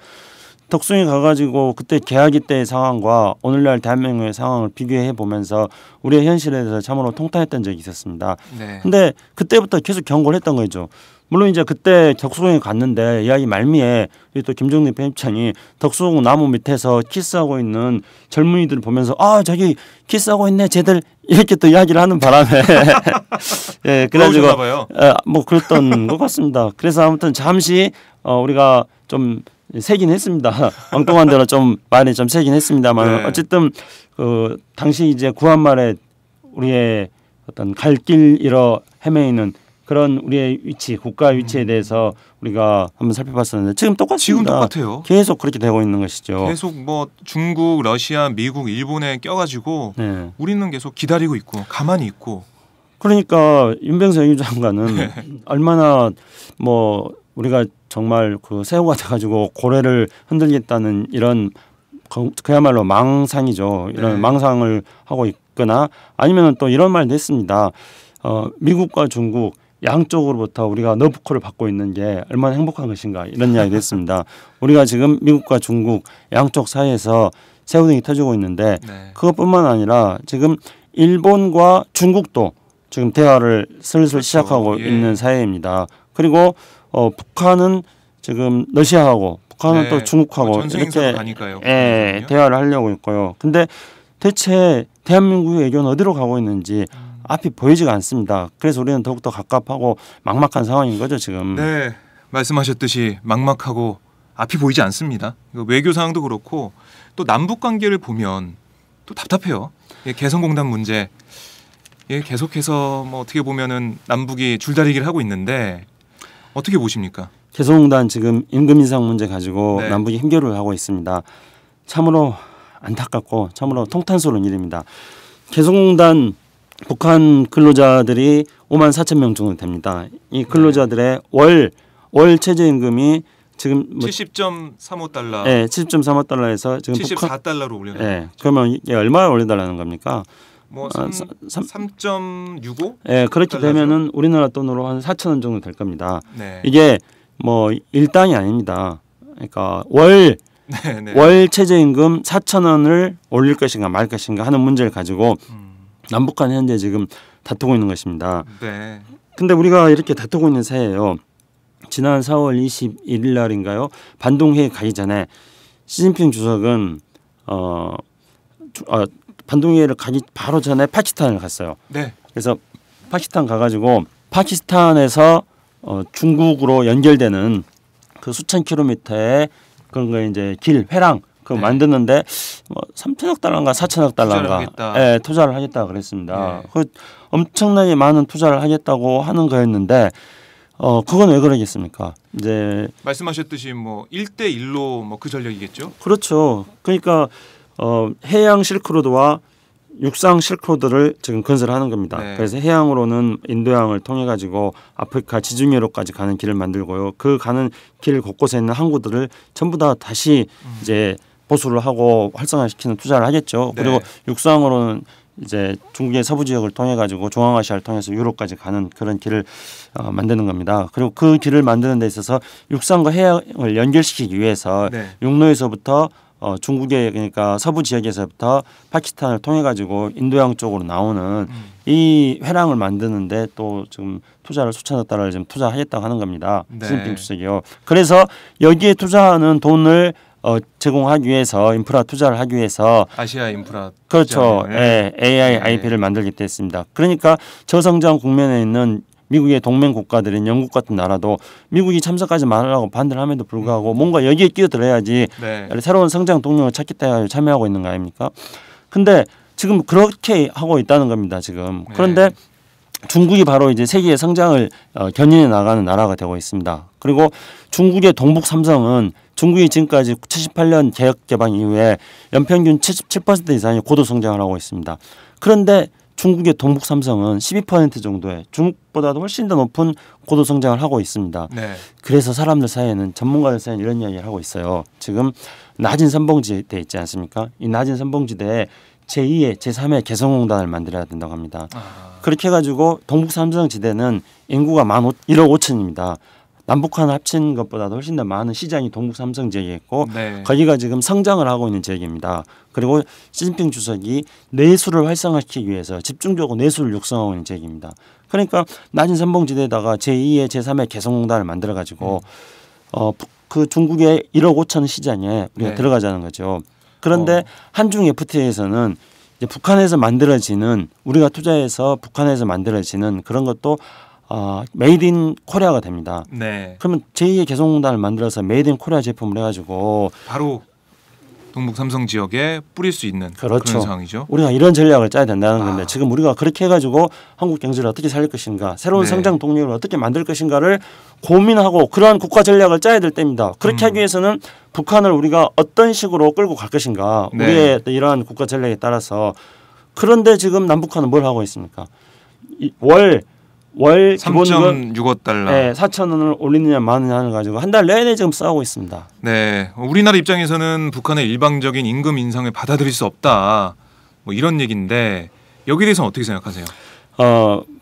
덕숭이 가가지고 그때 개화기 때의 상황과 오늘날 대한민국의 상황을 비교해 보면서 우리의 현실에 대해서 참으로 통탄했던 적이 있었습니다. 근데 그때부터 계속 경고를 했던 거죠. 물론 이제 그때 덕수궁에 갔는데 이야기 말미에 또 김정민 편집장이 덕수궁 나무 밑에서 키스하고 있는 젊은이들을 보면서 저기 키스하고 있네 쟤들 이렇게 또 이야기를 하는 바람에 예, 그래가지고 뭐 그랬던 것 같습니다. 그래서 아무튼 잠시 우리가 좀 세긴 했습니다. 엉뚱한 대로 좀 많이 좀 세긴 했습니다만 어쨌든 그 당시 이제 구한말에 우리의 어떤 갈 길 잃어 헤매이는 그런 우리의 위치, 국가 위치에 대해서 우리가 한번 살펴봤었는데 지금 똑같습니다. 지금 똑같아요. 계속 그렇게 되고 있는 것이죠. 계속 뭐 중국, 러시아, 미국, 일본에 껴가지고 우리는 계속 기다리고 있고 가만히 있고. 그러니까 윤병석 행정장관은 얼마나 뭐 우리가 정말 그 새우가 돼가지고 고래를 흔들겠다는 이런 그야말로 망상이죠. 이런 망상을 하고 있거나 아니면 또 이런 말도 했습니다. 미국과 중국 양쪽으로부터 우리가 너부코를 받고 있는 게 얼마나 행복한 것인가 이런 이야기도 했습니다. 우리가 지금 미국과 중국 양쪽 사이에서 새우등이 터지고 있는데 그것뿐만 아니라 지금 일본과 중국도 지금 대화를 슬슬 시작하고 있는 사이입니다. 그리고 북한은 지금 러시아하고 북한은 또 중국하고 이렇게 대화를 하려고 있고요. 근데 대체 대한민국의 외교는 어디로 가고 있는지 앞이 보이지가 않습니다. 그래서 우리는 더욱더 갑갑하고 막막한 상황인 거죠 지금. 네, 말씀하셨듯이 막막하고 앞이 보이지 않습니다. 외교 상황도 그렇고 또 남북 관계를 보면 또 답답해요. 개성공단 문제 계속해서 뭐 어떻게 보면은 남북이 줄다리기를 하고 있는데 어떻게 보십니까? 개성공단 지금 임금 인상 문제 가지고 남북이 힘겨루를 하고 있습니다. 참으로 안타깝고 참으로 통탄스러운 일입니다. 개성공단 북한 근로자들이 5만 4천 명 정도 됩니다. 이 근로자들의 월 최저임금이 지금 뭐 70.35달러. 네, 70.35달러에서 지금 74달러로 올려요. 네, 그러면 이게 얼마나 올려달라는 겁니까? 뭐 3.65? 네, 그렇게 되면은 우리나라 돈으로 한 4천 원 정도 될 겁니다. 네. 이게 뭐 일당이 아닙니다. 그러니까 월 최저임금 4천 원을 올릴 것인가 말 것인가 하는 문제를 가지고 남북한 현재 지금 다투고 있는 것입니다. 네. 근데 우리가 이렇게 다투고 있는 사이에요. 지난 4월 21일 날인가요? 반동회의 가기 전에 시진핑 주석은 반동회의를 가기 바로 전에 파키스탄을 갔어요. 네. 그래서 파키스탄 가가지고 파키스탄에서 중국으로 연결되는 그 수천 킬로미터의 그런 거 이제 길 회랑 그 만드는데 뭐 3천억 달러인가 4천억 달러인가 투자를 하겠다 그랬습니다. 그 엄청나게 많은 투자를 하겠다고 하는 거였는데 그건 왜 그러겠습니까? 이제 말씀하셨듯이 뭐 1대1로 뭐 그 전략이겠죠? 그렇죠. 그러니까 해양 실크로드와 육상 실크로드를 지금 건설하는 겁니다. 그래서 해양으로는 인도양을 통해 가지고 아프리카 지중해로까지 가는 길을 만들고요. 그 가는 길 곳곳에 있는 항구들을 전부 다 다시 이제 보수를 하고 활성화시키는 투자를 하겠죠. 그리고 육상으로는 이제 중국의 서부 지역을 통해 가지고 중앙아시아를 통해서 유럽까지 가는 그런 길을 만드는 겁니다. 그리고 그 길을 만드는 데 있어서 육상과 해양을 연결시키기 위해서 육로에서부터 중국의 그러니까 서부 지역에서부터 파키스탄을 통해 가지고 인도양 쪽으로 나오는 이 회랑을 만드는데 또 지금 투자를 수천억 달러를 지금 투자하겠다고 하는 겁니다. 시진핑 주석이요. 그래서 여기에 투자하는 돈을 제공하기 위해서 인프라 투자를 하기 위해서 아시아 인프라 그렇죠. AI, IP를 만들겠다 했습니다. 그러니까 저성장 국면에 있는 미국의 동맹 국가들인 영국 같은 나라도 미국이 참석하지 말라고 반대를 함에도 불구하고 뭔가 여기에 끼어들어야지 새로운 성장 동력을 찾겠다 해서 참여하고 있는 거 아닙니까? 근데 지금 그렇게 하고 있다는 겁니다. 지금. 그런데 중국이 바로 이제 세계의 성장을 견인해 나가는 나라가 되고 있습니다. 그리고 중국의 동북 삼성은 중국이 지금까지 78년 개혁 개방 이후에 연평균 77% 이상의 고도 성장을 하고 있습니다. 그런데 중국의 동북 삼성은 12% 정도의 중국보다도 훨씬 더 높은 고도 성장을 하고 있습니다. 그래서 사람들 사이에는 전문가들 사이에는 이런 이야기를 하고 있어요. 지금 낮은 선봉지대 있지 않습니까? 이 낮은 선봉지대에 제2의 제3의 개성공단을 만들어야 된다고 합니다. 그렇게 해가지고 동북 삼성 지대는 인구가 1억 5천입니다. 남북한 합친 것보다도 훨씬 더 많은 시장이 동북 삼성 지역에 있고 네. 거기가 지금 성장을 하고 있는 지역입니다. 그리고 시진핑 주석이 내수를 활성화시키기 위해서 집중적으로 내수를 육성하고 있는 지역입니다. 그러니까 낮은 선봉지대에다가 제2의 제3의 개성공단을 만들어 가지고 그 중국의 1억 5천 시장에 우리가 네. 들어가자는 거죠. 그런데 한중 FTA에서는 이제 북한에서 만들어지는 우리가 투자해서 북한에서 만들어지는 그런 것도 메이드 인 코리아가 됩니다. 네. 그러면 제2의 개성공단을 만들어서 메이드 인 코리아 제품을 해가지고 바로 동북 삼성 지역에 뿌릴 수 있는 그렇죠. 그런 상황이죠. 우리가 이런 전략을 짜야 된다는 건데 지금 우리가 그렇게 해가지고 한국 경제를 어떻게 살릴 것인가 새로운 네. 성장 동력을 어떻게 만들 것인가를 고민하고 그러한 국가 전략을 짜야 될 때입니다. 그렇게 하기 위해서는 북한을 우리가 어떤 식으로 끌고 갈 것인가 네. 우리의 이러한 국가 전략에 따라서 그런데 지금 남북한은 뭘 하고 있습니까? 월 기본은 3.65달러. 네, 4,000원을 올리느냐 마느냐를 가지고 한 달 내내 지금 싸우고 있습니다. 네, 우리나라 입장에서는 북한의 일방적인 임금 인상을 받아들일 수 없다. 뭐 이런 얘기인데 여기에 대해서는 어떻게 생각하세요?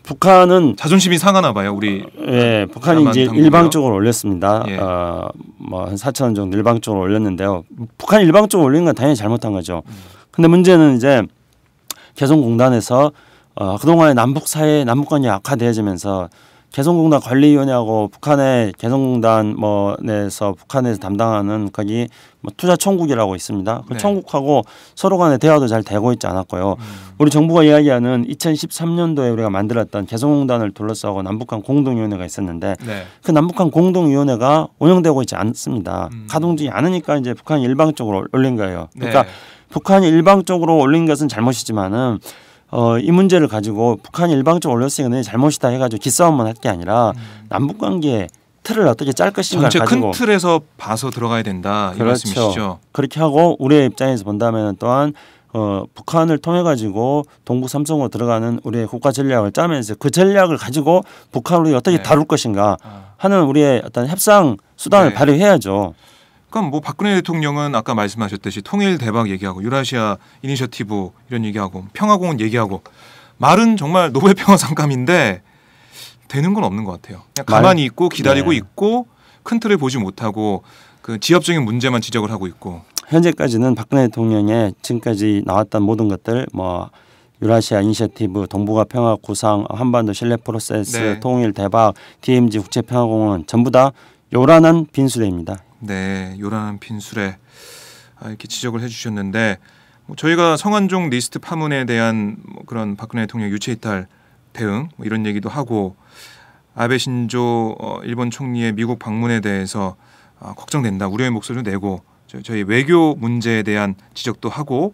북한은 자존심이 상하나 봐요, 우리. 예, 북한이 이제 당국이요? 일방적으로 올렸습니다. 예. 뭐 한 4,000원 정도 일방적으로 올렸는데요. 북한이 일방적으로 올린 건 당연히 잘못한 거죠. 근데 문제는 이제 개성공단에서 그동안에 남북 사이에 남북관이 악화되어지면서 개성공단 관리위원회하고 북한의 개성공단 내에서 북한에서 담당하는 거기 투자 총국이라고 있습니다. 그 네. 총국하고 서로 간에 대화도 잘 되고 있지 않았고요. 우리 정부가 이야기하는 2013년도에 우리가 만들었던 개성공단을 둘러싸고 남북한 공동위원회가 있었는데 네. 그 남북한 공동위원회가 운영되고 있지 않습니다. 가동되지 않으니까 이제 북한이 일방적으로 올린 거예요. 그러니까 네. 북한이 일방적으로 올린 것은 잘못이지만은 이 문제를 가지고 북한이 일방적으로 올렸으니까 내 잘못이다 해가지고 기싸움만 할 게 아니라 남북 관계 틀을 어떻게 짤 것인가 전체 가지고 큰 틀에서 봐서 들어가야 된다 이 그렇죠. 말씀이시죠? 그렇게 하고 우리의 입장에서 본다면 또한 북한을 통해 가지고 동북 삼성으로 들어가는 우리의 국가 전략을 짜면서 그 전략을 가지고 북한을 어떻게 네. 다룰 것인가 하는 우리의 어떤 협상 수단을 네. 발휘해야죠. 그럼 뭐 박근혜 대통령은 아까 말씀하셨듯이 통일 대박 얘기하고 유라시아 이니셔티브 이런 얘기하고 평화공원 얘기하고 말은 정말 노벨 평화상감인데 되는 건 없는 것 같아요. 그냥 가만히 있고 기다리고 네. 있고 큰 틀을 보지 못하고 그 지역적인 문제만 지적을 하고 있고. 현재까지는 박근혜 대통령의 지금까지 나왔던 모든 것들 유라시아 이니셔티브, 동북아 평화 구상, 한반도 신뢰 프로세스, 네. 통일 대박, DMZ 국제평화공원 전부 다 요란한 빈수레입니다. 네, 요란한 빈수레 이렇게 지적을 해주셨는데 저희가 성완종 리스트 파문에 대한 그런 박근혜 대통령 유체이탈 대응 이런 얘기도 하고 아베 신조 일본 총리의 미국 방문에 대해서 걱정된다 우려의 목소리를 내고 저희 외교 문제에 대한 지적도 하고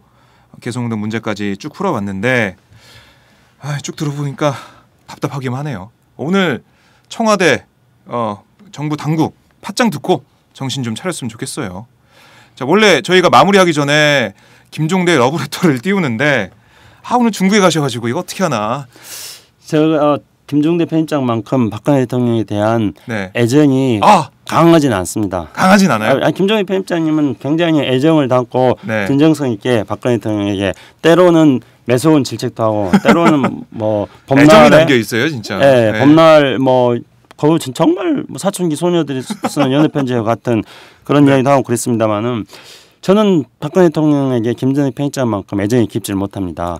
개성공단 문제까지 쭉 풀어왔는데 쭉 들어보니까 답답하기만 하네요. 오늘 청와대 정부 당국 팟짱 듣고 정신 좀 차렸으면 좋겠어요. 자, 원래 저희가 마무리하기 전에 김종대 러브레터를 띄우는데 오늘 중국에 가셔가지고 이거 어떻게 하나. 제가 김종대 편집장만큼 박근혜 대통령에 대한 네. 애정이 강하지는 않습니다. 강하진 않아요? 김종대 편집장님은 굉장히 애정을 담고 네. 진정성 있게 박근혜 대통령에게 때로는 매서운 질책도 하고 때로는 애정이 봄날에 담겨 있어요, 진짜. 네, 네. 봄날 거의 정말 사춘기 소녀들이 쓰는 연애 편지와 같은 그런 이야기도 하고 그랬습니다만은 저는 박근혜 대통령에게 김종대 편집장만큼 애정이 깊지를 못합니다.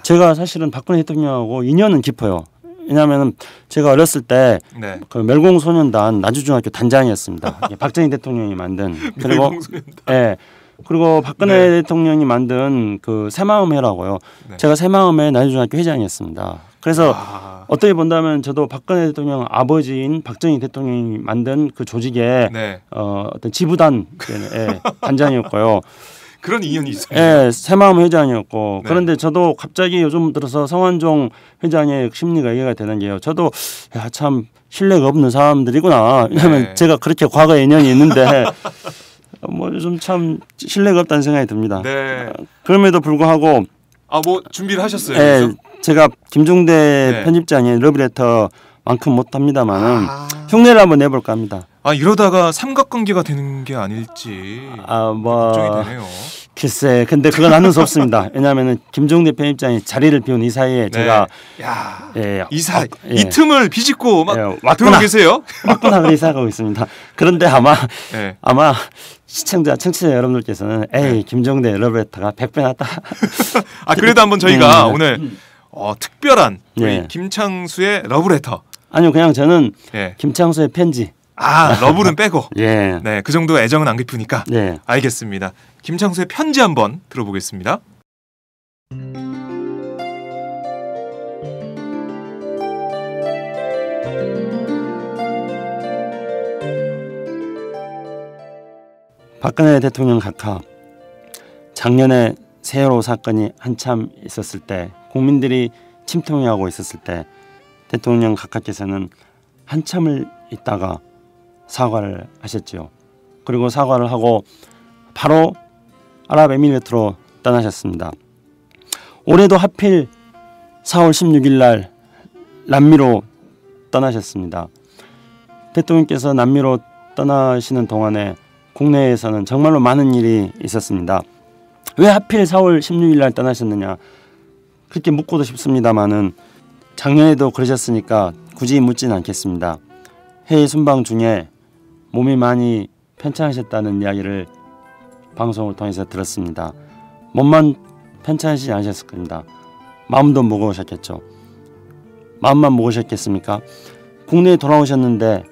제가 사실은 박근혜 대통령하고 인연은 깊어요. 왜냐하면 제가 어렸을 때 네. 그 멸공소년단 나주중학교 단장이었습니다. 박정희 대통령이 만든 그리고 그리고 박근혜 네. 대통령이 만든 그 새마음회라고요. 네. 제가 새마음회 나주중학교 회장이었습니다. 그래서 어떻게 본다면 저도 박근혜 대통령 아버지인 박정희 대통령이 만든 그 조직의 네. 어떤 지부단 단장이었고요. 그런 인연이 있어요. 네, 새마음 회장이었고 네. 그런데 저도 갑자기 요즘 들어서 성완종 회장의 심리가 이해가 되는 게요. 저도 참 신뢰가 없는 사람들이구나. 왜냐하면 네. 제가 그렇게 과거에 인연이 있는데 요즘 참 신뢰가 없다는 생각이 듭니다. 네. 그럼에도 불구하고 뭐 준비를 하셨어요? 네, 그래서? 제가 김종대 네. 편집장의 러브레터 만큼 못합니다만은 흉내를 한번 내볼까 합니다. 이러다가 삼각관계가 되는 게 아닐지 걱정이 되네요. 글쎄, 근데 그건 아는 수 없습니다. 왜냐하면은 김종대 대표 입장이 자리를 비운 이 사이에 제가 이 틈을 비집고 막 들어오고 계세요. 왔구나 그렇게 생각하고 있습니다. 그런데 아마 청취자 여러분들께서는 김종대 러브레터가 100배 낫다. 그래도 한번 저희가 오늘 특별한 우리 김창수의 러브레터. 아니요, 그냥 저는 김창수의 편지. 러브는 빼고. 네, 그 정도 애정은 안 깊으니까. 알겠습니다. 김창수의 편지 한번 들어보겠습니다. 박근혜 대통령 각하, 작년에 세월호 사건이 한참 있었을 때, 국민들이 침통해하고 있었을 때 대통령 각하께서는 한참을 있다가 사과를 하셨지요. 그리고 사과를 하고 바로 아랍에미리트로 떠나셨습니다. 올해도 하필 4월 16일 날 남미로 떠나셨습니다. 대통령께서 남미로 떠나시는 동안에 국내에서는 정말로 많은 일이 있었습니다. 왜 하필 4월 16일 날 떠나셨느냐, 그렇게 묻고도 싶습니다만은 작년에도 그러셨으니까 굳이 묻지는 않겠습니다. 해외 순방 중에 몸이 많이 편찮으셨다는 이야기를 방송을 통해서 들었습니다. 몸만 편찮으시지 않으셨을 겁니다. 마음도 무거우셨겠죠. 마음만 무거우셨겠습니까? 국내에 돌아오셨는데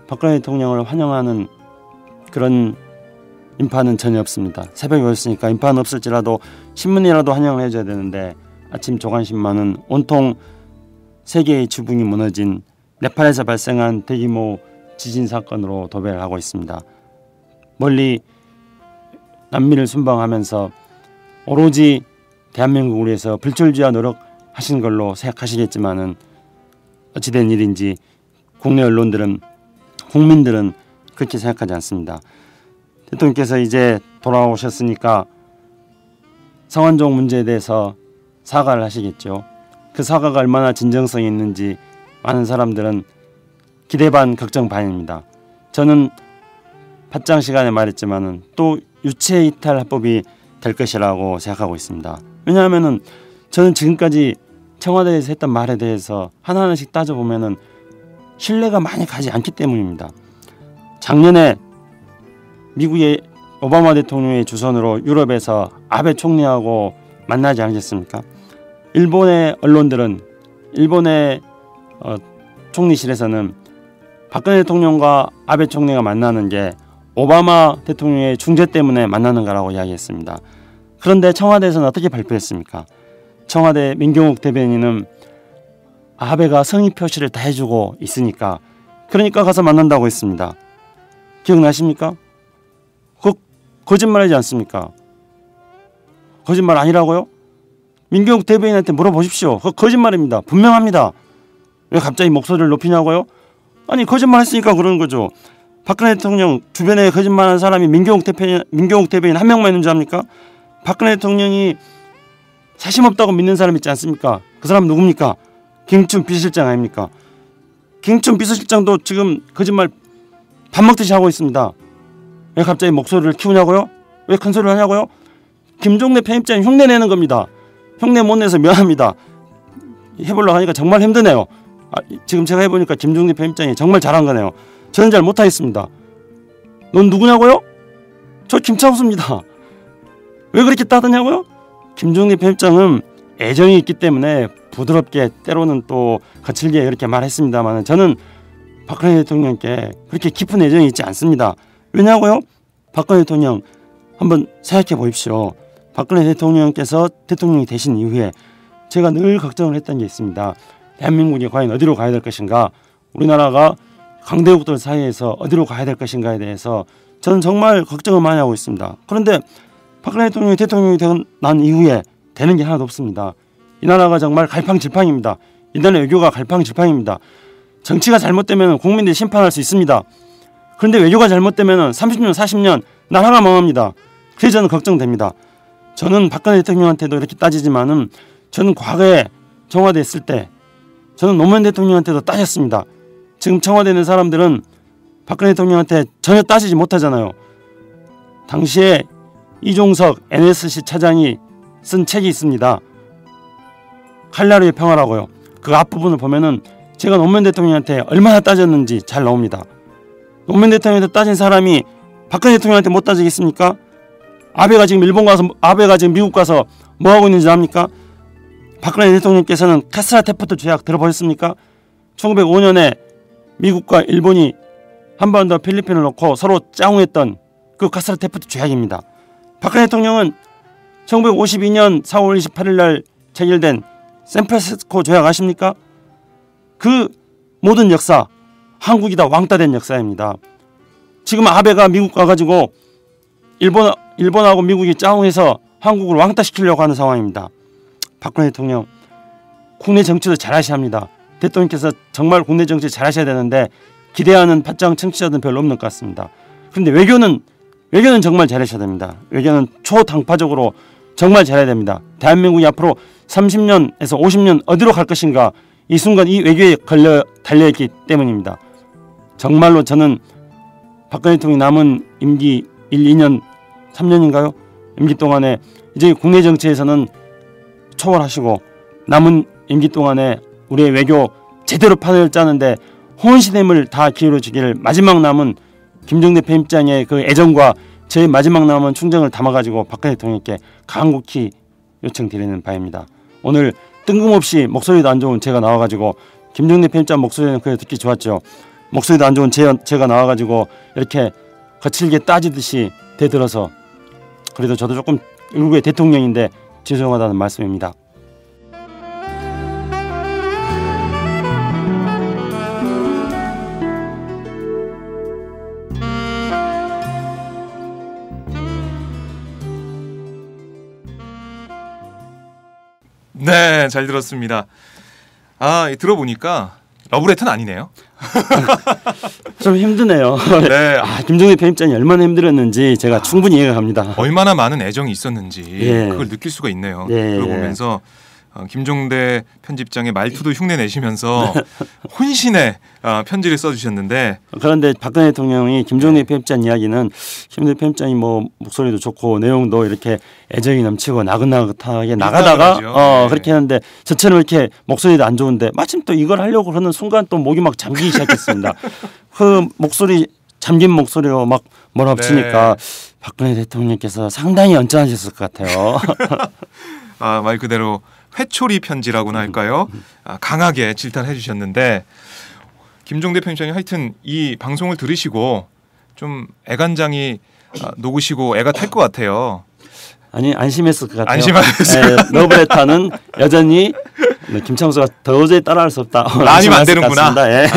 박근혜 대통령을 환영하는 그런 인파는 전혀 없습니다. 새벽에 오셨으니까 인파는 없을지라도 신문이라도 환영을 해줘야 되는데 아침 조간신문은 온통 세계의 지붕이 무너진 네팔에서 발생한 대규모 지진 사건으로 도배를 하고 있습니다. 멀리 남미를 순방하면서 오로지 대한민국을 위해서 불철주야 노력하신 걸로 생각하시겠지만은 어찌된 일인지 국내 언론들은, 국민들은 그렇게 생각하지 않습니다. 대통령께서 이제 돌아오셨으니까 성완종 문제에 대해서 사과를 하시겠죠. 그 사과가 얼마나 진정성이 있는지 많은 사람들은 기대 반 걱정 반입니다. 저는 팟짱 시간에 말했지만은 또 유체 이탈 합법이 될 것이라고 생각하고 있습니다. 왜냐하면은 저는 지금까지 청와대에서 했던 말에 대해서 하나하나씩 따져보면은 신뢰가 많이 가지 않기 때문입니다. 작년에 미국의 오바마 대통령의 주선으로 유럽에서 아베 총리하고 만나지 않으셨습니까? 일본의 언론들은, 일본의 총리실에서는 박근혜 대통령과 아베 총리가 만나는 게 오바마 대통령의 중재 때문에 만나는 거라고 이야기했습니다. 그런데 청와대에서는 어떻게 발표했습니까? 청와대 민경욱 대변인은 아베가 성의 표시를 다 해주고 있으니까, 그러니까 가서 만난다고 했습니다. 기억나십니까? 그거 거짓말하지 않습니까? 거짓말 아니라고요? 민경욱 대변인한테 물어보십시오. 그거 거짓말입니다. 분명합니다. 왜 갑자기 목소리를 높이냐고요? 아니, 거짓말 했으니까 그러는 거죠. 박근혜 대통령 주변에 거짓말하는 사람이 민경욱 대변인 한 명만 있는 줄 압니까? 박근혜 대통령이 사심 없다고 믿는 사람 있지 않습니까? 그 사람 누굽니까? 김춘 비서실장 아닙니까? 김춘 비서실장도 지금 거짓말 밥 먹듯이 하고 있습니다. 왜 갑자기 목소리를 키우냐고요? 왜 큰 소리를 하냐고요? 김종대 편집장이 흉내내는 겁니다. 흉내 못 내서 미안합니다. 해보려고 하니까 정말 힘드네요. 지금 제가 해보니까 김종대 편집장이 정말 잘한 거네요. 저는 잘 못하겠습니다. 넌 누구냐고요? 저 김창수입니다. 왜 그렇게 따드냐고요? 김종대 편집장은 애정이 있기 때문에 부드럽게, 때로는 또 거칠게 이렇게 말했습니다만, 저는 박근혜 대통령께 그렇게 깊은 애정이 있지 않습니다. 왜냐고요? 박근혜 대통령 한번 생각해 보십시오. 박근혜 대통령께서 대통령이 되신 이후에 제가 늘 걱정을 했던 게 있습니다. 대한민국이 과연 어디로 가야 될 것인가, 우리나라가 강대국들 사이에서 어디로 가야 될 것인가에 대해서 저는 정말 걱정을 많이 하고 있습니다. 그런데 박근혜 대통령이 난 이후에 되는 게 하나도 없습니다. 이 나라가 정말 갈팡질팡입니다. 이 나라 외교가 갈팡질팡입니다. 정치가 잘못되면 국민들이 심판할 수 있습니다. 그런데 외교가 잘못되면 30년 40년 나라가 망합니다. 그래서 저는 걱정됩니다. 저는 박근혜 대통령한테도 이렇게 따지지만은 저는 과거에 청와대에 있을 때 저는 노무현 대통령한테도 따졌습니다. 지금 청와대에 있는 사람들은 박근혜 대통령한테 전혀 따지지 못하잖아요. 당시에 이종석 NSC 차장이 쓴 책이 있습니다. 칼날의 평화라고요. 그 앞부분을 보면은 제가 노무현 대통령한테 얼마나 따졌는지 잘 나옵니다. 노무현 대통령한테 따진 사람이 박근혜 대통령한테 못 따지겠습니까? 아베가 지금 미국 가서 뭐 하고 있는지 압니까? 박근혜 대통령께서는 카스라테프트 조약 들어보셨습니까? 1905년에 미국과 일본이 한반도 필리핀을 놓고 서로 짱후했던 그 카스라테프트 조약입니다. 박근혜 대통령은 1952년 4월 28일 날 체결된 샌프란시스코 조약 아십니까? 그 모든 역사, 한국이 다 왕따 된 역사입니다. 지금 아베가 미국 가가지고 일본하고 미국이 짱후해서 한국을 왕따시키려고 하는 상황입니다. 박근혜 대통령, 국내 정치도 잘하셔야 합니다. 대통령께서 정말 국내 정치 잘하셔야 되는데 기대하는 팟짱 청취자들은 별로 없는 것 같습니다. 그런데 외교는 정말 잘하셔야 됩니다. 외교는 초당파적으로 정말 잘해야 됩니다. 대한민국이 앞으로 30년에서 50년 어디로 갈 것인가, 이 순간 이 외교에 달려있기 때문입니다. 정말로 저는 박근혜 대통령이 남은 임기 1, 2년, 3년인가요? 임기 동안에 이제 국내 정치에서는 초월하시고 남은 임기 동안에 우리의 외교 제대로 판을 짜는데 혼신의 힘을 다 기울여 주기를 마지막 남은 김종대 편집장의 그 애정과 제 마지막 남은 충정을 담아가지고 박근혜 대통령께 간곡히 요청드리는 바입니다. 오늘 뜬금없이 목소리도 안 좋은 제가 나와가지고 김종대 편집장 목소리는 그래 듣기 좋았죠. 목소리도 안 좋은 제가 나와가지고 이렇게 거칠게 따지듯이 대들어서 그래도 저도 조금 일국의 대통령인데 죄송하다는 말씀입니다. 네, 잘 들었습니다. 들어보니까 러브레터는 아니네요. 좀 힘드네요. 네. 김종대 편집장이 얼마나 힘들었는지 제가 충분히 이해가 갑니다. 얼마나 많은 애정이 있었는지 예. 그걸 느낄 수가 있네요. 예. 들어보면서 김종대 편집장의 말투도 흉내내시면서 혼신의 편지를 써주셨는데, 그런데 박근혜 대통령이 김종대 편집장 이야기는 김종대 편집장이 뭐 목소리도 좋고 내용도 이렇게 애정이 넘치고 나긋나긋하게 나가다가 네. 그렇게 하는데 저처럼 이렇게 목소리도 안 좋은데 마침 또 이걸 하려고 하는 순간 또 목이 막 잠기기 시작했습니다. 그 목소리 잠긴 목소리로 막 몰아붙이니까 네. 박근혜 대통령께서 상당히 언짢으셨을 것 같아요. 말 그대로 회초리 편지라고나 할까요? 강하게 질타해 주셨는데, 김종대 편집장이 하여튼 이 방송을 들으시고 좀 애간장이 녹으시고 애가 탈 것 같아요. 아니, 안심했을 것 같아요. 안심하셨어요. 러브레터는 여전히 김창수가 도저히 따라할 수 없다. 아니면 안 되는구나. 예.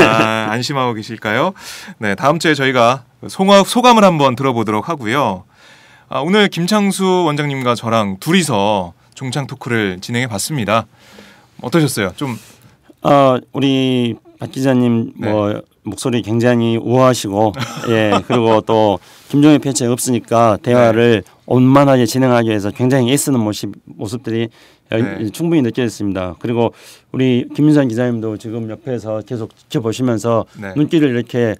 안심하고 계실까요? 네, 다음 주에 저희가 소감을 한번 들어보도록 하고요. 오늘 김창수 원장님과 저랑 둘이서 종창 토크를 진행해 봤습니다. 어떠셨어요? 좀 우리 박 기자님 네. 뭐 목소리 굉장히 우아하시고 예, 그리고 또 김종대 편집장이 없으니까 대화를 네. 원만하게 진행하기 위해서 굉장히 애쓰는 모습들이 네. 충분히 느껴졌습니다. 그리고 우리 김민선 기자님도 지금 옆에서 계속 지켜보시면서 네. 눈길을 이렇게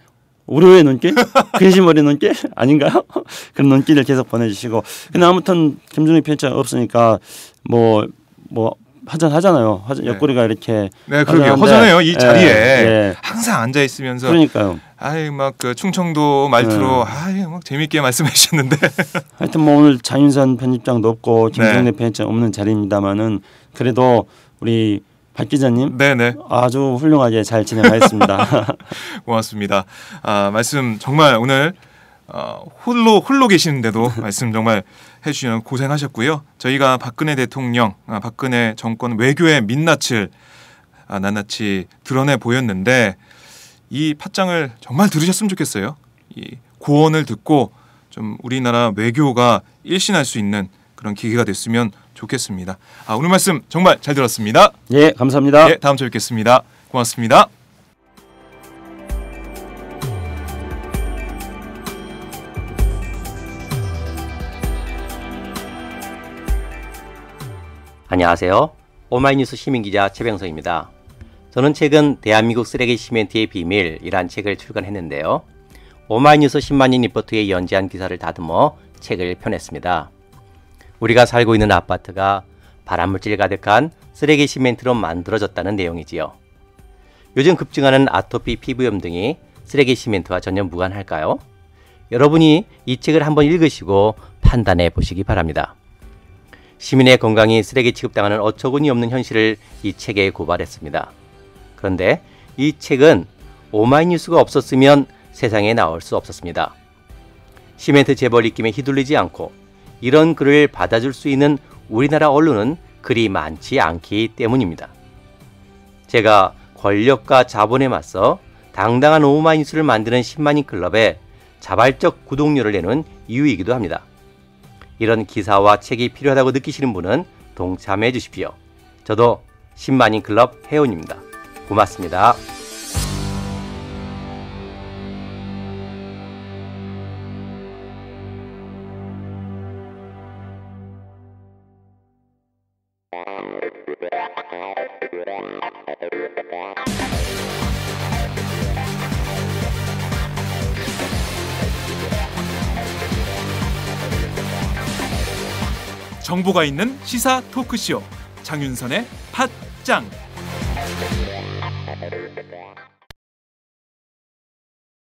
우려의 눈길? 근심 어린 눈길? 아닌가요? 그런 눈길을 계속 보내주시고. 근데 아무튼 김종대 편집장 없으니까 뭐 하잖아요. 옆구리가 이렇게. 네, 그러게요. 허전해요. 이 자리에 항상 앉아 있으면서. 그러니까요. 막 그 충청도 말투로 막 재밌게 말씀해 주셨는데. 하여튼 뭐 오늘 장윤선 편집장도 없고 김종대 편집장 없는 자리입니다만은 그래도 우리 박 기자님, 네네. 아주 훌륭하게 잘 진행하였습니다. 고맙습니다. 말씀 정말 오늘 홀로 계시는데도 말씀 정말 해주시면 고생하셨고요. 저희가 박근혜 대통령, 박근혜 정권 외교의 민낯을 낱낱이 드러내 보였는데 이 팟짱을 정말 들으셨으면 좋겠어요. 이 고언을 듣고 좀 우리나라 외교가 일신할 수 있는 그런 기회가 됐으면 좋겠습니다. 오늘 말씀 정말 잘 들었습니다. 예, 감사합니다. 예, 다음 주에 뵙겠습니다. 고맙습니다. 안녕하세요. 오마이뉴스 시민기자 최병석입니다. 저는 최근 대한민국 쓰레기 시멘트의 비밀이란 책을 출간했는데요. 오마이뉴스 10만인 리포트에 연재한 기사를 다듬어 책을 펴냈습니다. 우리가 살고 있는 아파트가 발암물질 가득한 쓰레기 시멘트로 만들어졌다는 내용이지요. 요즘 급증하는 아토피, 피부염 등이 쓰레기 시멘트와 전혀 무관할까요? 여러분이 이 책을 한번 읽으시고 판단해 보시기 바랍니다. 시민의 건강이 쓰레기 취급당하는 어처구니 없는 현실을 이 책에 고발했습니다. 그런데 이 책은 오마이뉴스가 없었으면 세상에 나올 수 없었습니다. 시멘트 재벌 입김에 휘둘리지 않고 이런 글을 받아줄 수 있는 우리나라 언론은 그리 많지 않기 때문입니다. 제가 권력과 자본에 맞서 당당한 오마이뉴스를 만드는 10만인 클럽에 자발적 구독료를 내는 이유이기도 합니다. 이런 기사와 책이 필요하다고 느끼시는 분은 동참해 주십시오. 저도 10만인 클럽 회원입니다. 고맙습니다. 정보가 있는 시사 토크쇼 장윤선의 팟짱.